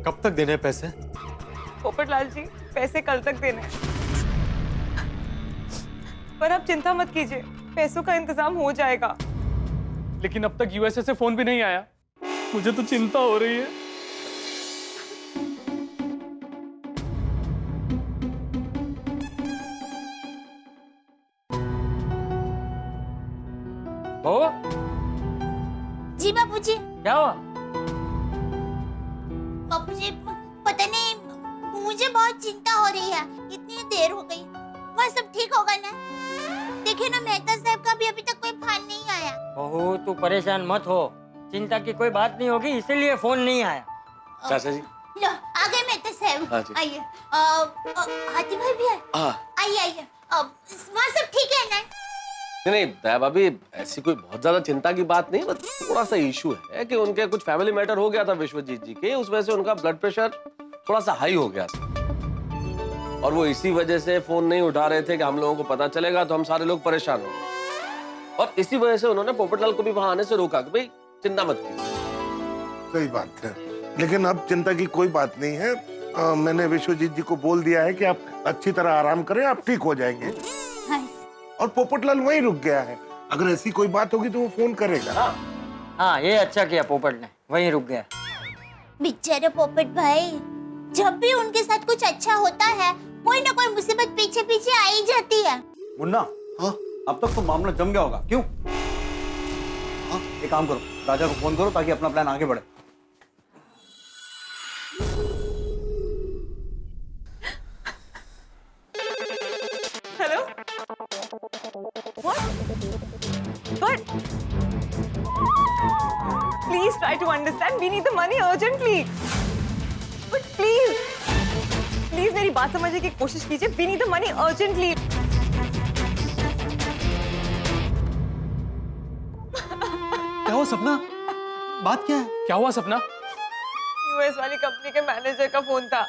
कब तक देने पैसे?
पोपटलाल जी, पैसे कल तक देने, पर आप चिंता मत कीजिए, पैसों का इंतजाम हो जाएगा।
लेकिन अब तक यूएसए से फोन भी नहीं आया, मुझे तो चिंता हो रही है।
बहू,
जी बाबूजी।
क्या हुआ?
बाबूजी, पता नहीं, मुझे बहुत चिंता हो रही है, इतनी देर हो गई, वह सब ठीक होगा ना? देखिए ना, मेहता साहब का भी अभी तक कोई फोन नहीं आया।
बहू, तू परेशान मत हो, चिंता की कोई बात नहीं होगी, इसीलिए फोन नहीं आया।
चाचा जी,
लो आ गए मेहता साहब,
हाँ जी।
आइए। हाथी भाई भी है? आइए आइए। वहाँ सब ठीक है ना?
नहीं दया भाभी, ऐसी कोई बहुत ज्यादा चिंता की बात नहीं, बस थोड़ा सा इशू है कि उनके कुछ फैमिली मैटर हो गया था विश्वजीत जी के, उस वजह से उनका ब्लड प्रेशर थोड़ा सा हाई हो गया था, और वो इसी वजह से फोन नहीं उठा रहे थे कि हम लोगों को पता चलेगा तो हम सारे लोग परेशान हो गए, और इसी वजह से उन्होंने पोपटलाल को भी वहां आने से रोका कि भाई चिंता मत कीजिए।
सही बात है, लेकिन अब चिंता की कोई बात नहीं है। मैंने विश्वजीत जी को बोल दिया है कि आप अच्छी तरह आराम करें, आप ठीक हो जाएंगे। और पोपटलाल वहीं रुक गया है, अगर ऐसी कोई बात होगी तो वो फोन करेगा।
हाँ, ये अच्छा किया पोपट ने, वहीं रुक गया।
बेचारे पोपट भाई, जब भी उनके साथ कुछ अच्छा होता है, कोई ना कोई मुसीबत पीछे पीछे आ ही जाती है।
मुन्ना, हाँ? अब तक तो मामला जम गया होगा, क्यों? हाँ, एक काम करो, राजा को फोन करो ताकि अपना प्लान आगे बढ़े।
Hello? What? But please try to understand. We need the money urgently. But please मेरी बात समझने की कोशिश कीजिए. We need the money urgently.
क्या हुआ सपना? बात क्या है?
क्या हुआ सपना?
यूएस वाली कंपनी के मैनेजर का फोन था.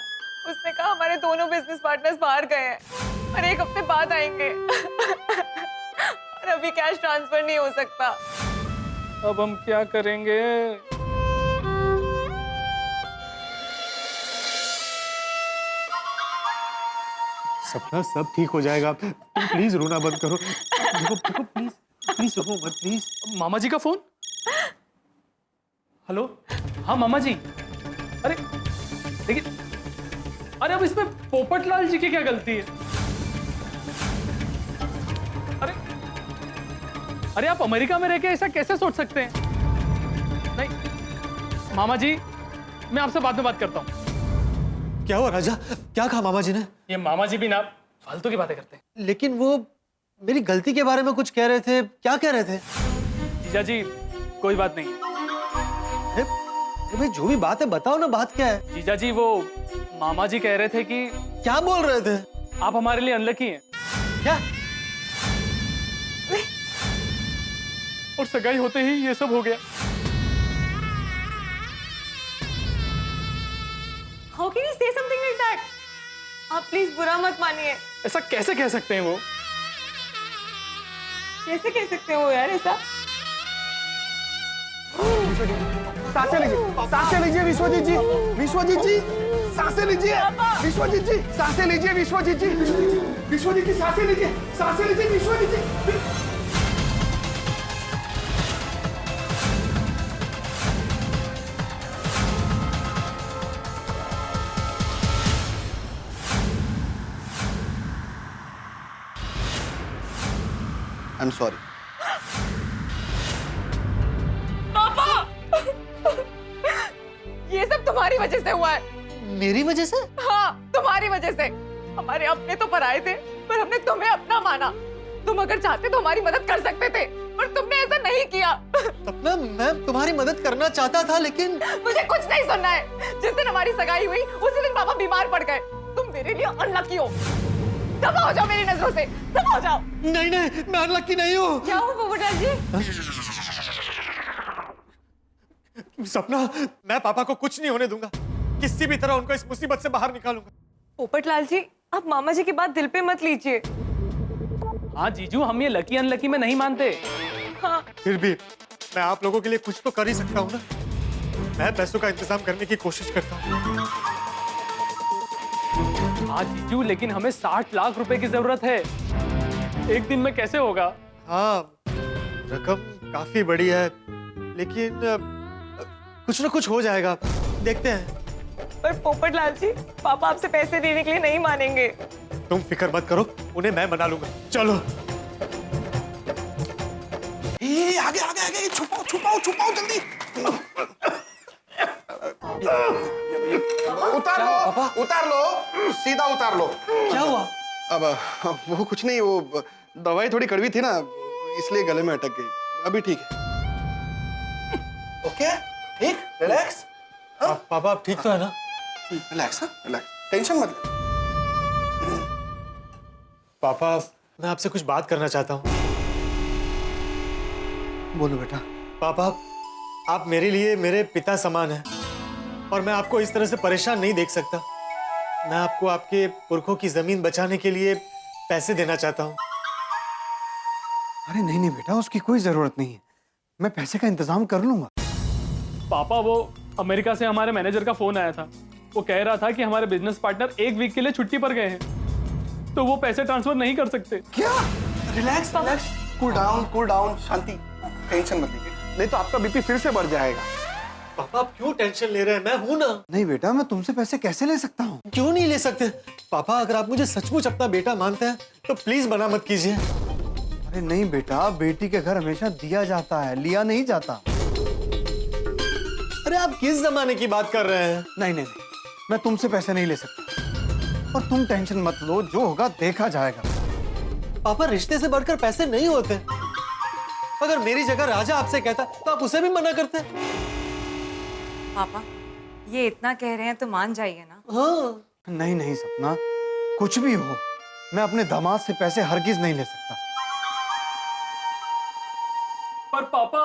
उसने कहा हमारे दोनों बिजनेस पार्टनर्स बाहर गए हैं और 1 हफ्ते बाद आएंगे. और अभी कैश ट्रांसफर नहीं हो सकता.
अब हम क्या करेंगे?
सपना, सब ठीक हो जाएगा. तुम प्लीज रोना बंद करो. देखो प्लीज प्लीज रोको मत प्लीज.
मामा जी का फोन. हेलो, हाँ मामा जी. अरे लेकिन अरे अब इसमें पोपटलाल जी की क्या गलती है? अरे आप अमेरिका में रह के ऐसा कैसे सोच सकते हैं? नहीं मामा जी, मैं आपसे बाद में बात करता हूँ.
क्या हुआ राजा? क्या कहा मामा जी ने?
ये मामा जी भी ना फालतू की बातें करते हैं.
लेकिन वो मेरी गलती के बारे में कुछ कह रहे थे. क्या कह रहे थे?
जीजा जी कोई बात नहीं.
भाई जो भी बात है बताओ ना, बात क्या है?
जीजा जी वो मामा जी कह रहे थे कि.
क्या बोल रहे थे?
आप हमारे लिए अनलकी हैं.
क्या?
और सगाई होते ही ये सब हो गया.
How can you say something like that? आप प्लीज बुरा मत मानिए.
ऐसा कैसे कह सकते हैं वो?
कैसे कह सकते हो यार ऐसा?
सांसें लीजिए विश्वजीत जी. विश्वजीत जी सांसें लीजिए. विश्वजीत जी सांसें लीजिए. विश्वजीत जी सांसें लीजिए. सांसें लीजिए Vishwajeet ji. I am sorry.
पापा ये सब तुम्हारी वजह से हुआ है।
मेरी वजह से?
हाँ तुम्हारी वजह से। हमारे अपने तो पराए थे पर हमने तुम्हें अपना माना। तुम अगर चाहते तो हमारी मदद कर सकते थे पर तुमने ऐसा नहीं किया।
सपना, मैं तुम्हारी मदद करना चाहता था लेकिन
मुझे कुछ नहीं सुनना है। जिस दिन हमारी सगाई हुई उसी दिन पापा बीमार पड़ गए। तुम मेरे लिए अनलकी हो। दफा हो जाओ मेरी नजरों से, दफा हो जाओ।
नहीं नहीं, मैं अनलकी नहीं हूँ।
क्या हुआ पोपटलाल जी?
सपना, मैं पापा को कुछ नहीं होने दूंगा। किसी भी तरह उनको इस मुसीबत से बाहर निकालूंगा।
पोपटलाल जी, आप मामा जी की बात दिल पे मत लीजिए।
हाँ जीजू, हम ये लकी अनलकी में नहीं मानते।
हाँ।
फिर भी मैं आप लोगों के लिए कुछ तो कर ही सकता हूँ ना। मैं पैसों का इंतजाम करने की कोशिश करता हूँ।
हाँ जीजू, लेकिन हमें 60 लाख रुपए की जरूरत है। एक दिन में कैसे होगा?
हाँ, रकम काफी बड़ी है लेकिन कुछ ना कुछ हो जाएगा, देखते हैं।
पर पोपटलाल जी, पापा आपसे पैसे देने के लिए नहीं मानेंगे।
तुम फिक्र मत करो, उन्हें मैं मना लूंगा। चलो।
आगे आगे आगे, छुपाओ छुपाओ छुपाओ जल्दी। उतार लो, उतार लो, सीधा उतार लो।
क्या हुआ?
अब वो कुछ नहीं, वो दवाई थोड़ी कड़वी थी ना, इसलिए गले में अटक गई। अभी ठीक है।
ओके, ठीक, रिलैक्स।
पापा आप ठीक तो है ना?
रिलैक्स, रिलैक्स, टेंशन मत ले।
पापा, मैं आपसे कुछ बात करना चाहता हूँ।
बोलो बेटा।
पापा, आप मेरे लिए मेरे पिता समान हैं और मैं आपको इस तरह से परेशान नहीं देख सकता। मैं आपको आपके पुरखों की जमीन बचाने के लिए पैसे देना चाहता हूँ।
अरे नहीं नहीं बेटा, उसकी कोई जरूरत नहीं है। मैं पैसे का इंतजाम कर लूंगा।
पापा, वो अमेरिका से हमारे मैनेजर का फोन आया था। वो कह रहा था कि हमारे बिजनेस पार्टनर एक वीक के लिए छुट्टी पर गए हैं, तो वो पैसे ट्रांसफर नहीं कर सकते।
क्या? रिलैक्स, रिलैक्स, कूल डाउन, शांति, टेंशन मत लीजिए, नहीं तो आपका बीपी फिर से बढ़ जाएगा।
पापा आप क्यों टेंशन ले रहे हैं? मैं हूं ना।
नहीं बेटा, मैं तुमसे पैसे कैसे ले सकता हूँ?
क्यों नहीं ले सकते? पापा, अगर आप मुझे सचमुच अपना बेटा मानते हैं तो प्लीज मना मत कीजिए।
अरे नहीं बेटा, बेटी के घर हमेशा दिया जाता है, लिया नहीं जाता।
अरे आप किस जमाने की बात कर रहे हैं?
नहीं नहीं नहीं, मैं तुमसे पैसे नहीं ले सकता। और तुम टेंशन मत लो, जो होगा देखा जाएगा।
पापा, रिश्ते से बढ़कर पैसे नहीं होते। अगर मेरी जगह राजा आपसे कहता तो आप उसे भी मना करते।
पापा, ये इतना कह रहे हैं तो मान जाइए ना।
हाँ।
नहीं नहीं सपना, कुछ भी हो, मैं अपने दामाद से पैसे हरगिज नहीं ले सकता।
पर पापा,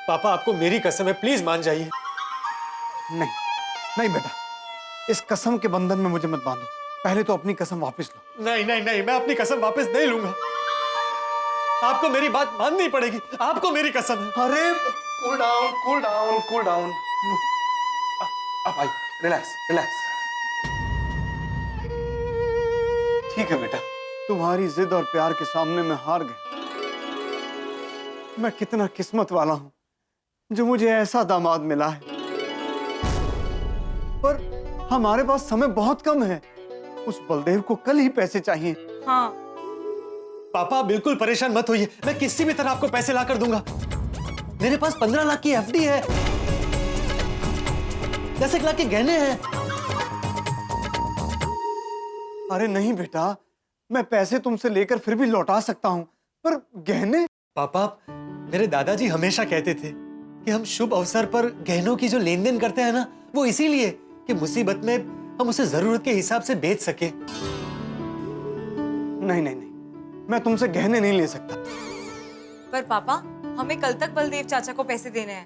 पापा आपको मेरी कसम है, प्लीज मान जाइए।
नहीं नहीं बेटा, इस कसम के बंधन में मुझे मत बांधो। पहले तो अपनी कसम वापस लो।
नहीं नहीं नहीं, मैं अपनी कसम वापस नहीं लूंगा। आपको मेरी बात माननी पड़ेगी, आपको मेरी कसम है।
अरे cool down, cool down, cool down. अब आई, रिलैक्स, रिलैक्स। ठीक है बेटा।
तुम्हारी जिद और प्यार के सामने मैं हार गया। मैं कितना किस्मत वाला हूं जो मुझे ऐसा दामाद मिला है। पर हमारे पास समय बहुत कम है। उस बलदेव को कल ही पैसे चाहिए।
हाँ।
पापा बिल्कुल परेशान मत होइए, मैं किसी भी तरह आपको पैसे ला कर दूंगा। मेरे पास 15 लाख की एफडी है, 10 लाख के गहने हैं।
अरे नहीं बेटा, मैं पैसे तुमसे लेकर फिर भी लौटा सकता हूं, पर गहने?
पापा, मेरे दादाजी हमेशा कहते थे कि हम शुभ अवसर पर गहनों की जो लेन देन करते हैं ना, वो इसीलिए कि मुसीबत में हम उसे जरूरत के हिसाब से बेच सके।
नहीं नहीं नहीं, मैं तुमसे गहने नहीं ले सकता।
पर पापा, हमें कल तक बलदेव चाचा को पैसे देने हैं।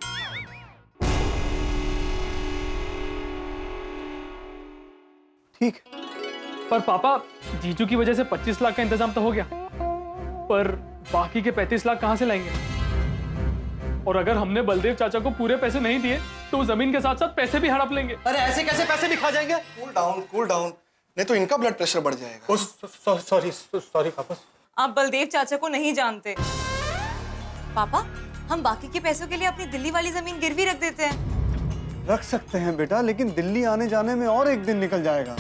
ठीक।
पर पापा, जीजू की वजह से 25 लाख का इंतजाम तो हो गया, पर बाकी के 35 लाख कहां से लाएंगे? और अगर हमने बलदेव चाचा को पूरे पैसे नहीं दिए तो वो जमीन के साथ साथ पैसे भी हड़प लेंगे।
अरे ऐसे कैसे पैसे भी खा जाएंगे?
कूल डाउन, नहीं तो इनका ब्लड प्रेशर बढ़ जाएगा।
सॉरी पापा।
आप बलदेव चाचा को नहीं जानते। पापा, हम बाकी के पैसों के लिए अपनी दिल्ली वाली जमीन गिरवी रख देते हैं।
रख सकते हैं बेटा, लेकिन दिल्ली आने जाने में और एक दिन निकल जाएगा।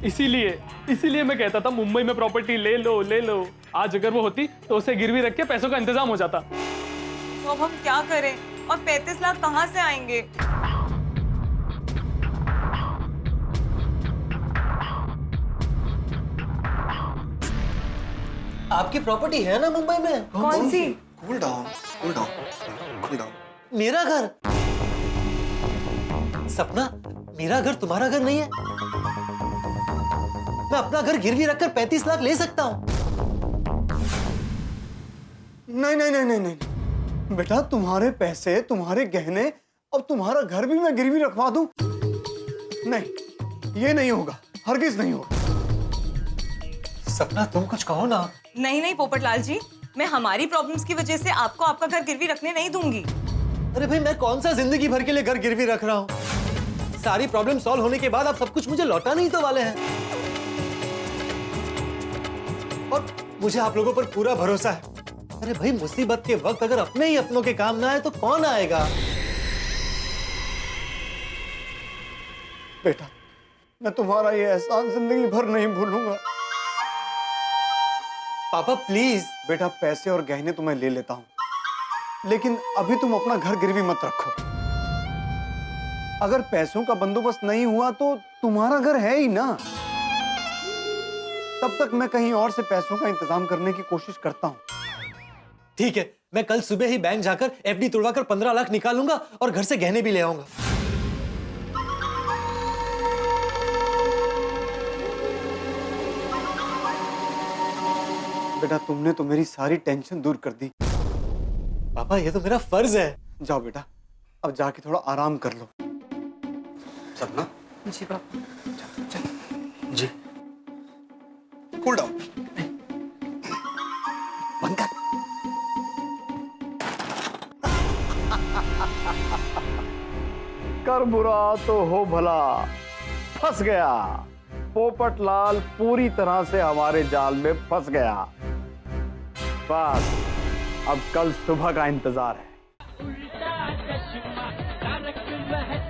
इसीलिए मैं कहता था मुंबई में प्रॉपर्टी ले लो ले लो। आज अगर वो होती तो उसे गिरवी रख के पैसों का इंतजाम हो जाता।
तो अब हम क्या करें? और 35 लाख कहाँ से आएंगे?
आपकी प्रॉपर्टी है ना मुंबई में?
कौन सी?
Cool down, cool down, cool down.
मेरा घर? सपना, मेरा घर तुम्हारा घर नहीं है। मैं अपना घर गिरवी रखकर 35 लाख ले सकता हूँ।
नहीं नहीं नहीं नहीं नहीं बेटा, तुम्हारे पैसे, तुम्हारे गहने, अब तुम्हारा घर भी मैं गिरवी रखवा दूं? नहीं, ये नहीं होगा, हरगिज नहीं होगा।
सपना तुम कुछ कहो ना।
नहीं पोपटलाल जी, मैं हमारी प्रॉब्लम्स की वजह से आपको आपका घर गिरवी रखने नहीं दूंगी।
अरे भाई, मैं कौन सा जिंदगी भर के लिए घर गिरवी रख रहा हूँ? सारी प्रॉब्लम सॉल्व होने के बाद आप सब कुछ मुझे लौटा नहीं तो वाले हैं। और मुझे आप लोगों पर पूरा भरोसा है। अरे भाई, मुसीबत के वक्त अगर अपने ही अपनों के काम ना आए तो कौन आएगा?
बेटा, मैं तुम्हारा ये एहसान जिंदगी भर नहीं भूलूंगा।
पापा प्लीज।
बेटा, पैसे और गहने तो मैं ले लेता हूं, लेकिन अभी तुम अपना घर गिरवी मत रखो। अगर पैसों का बंदोबस्त नहीं हुआ तो तुम्हारा घर है ही ना। तब तक मैं कहीं और से पैसों का इंतजाम करने की कोशिश करता हूं।
ठीक है, मैं कल सुबह ही बैंक जाकर एफडी तोड़वाकर 15 लाख निकालूंगा और घर से गहने भी ले आऊंगा।
बेटा, तुमने तो मेरी सारी टेंशन दूर कर दी।
पापा, ये तो मेरा फर्ज है।
जाओ बेटा, अब जाके थोड़ा आराम कर लो। सपना?
जी पापा।
जी। Cool down. बंद कर।
कर बुरा तो हो भला, फंस गया। पोपटलाल पूरी तरह से हमारे जाल में फंस गया। बस अब कल सुबह का इंतजार है।
उल्टा चश्मा, तारक महता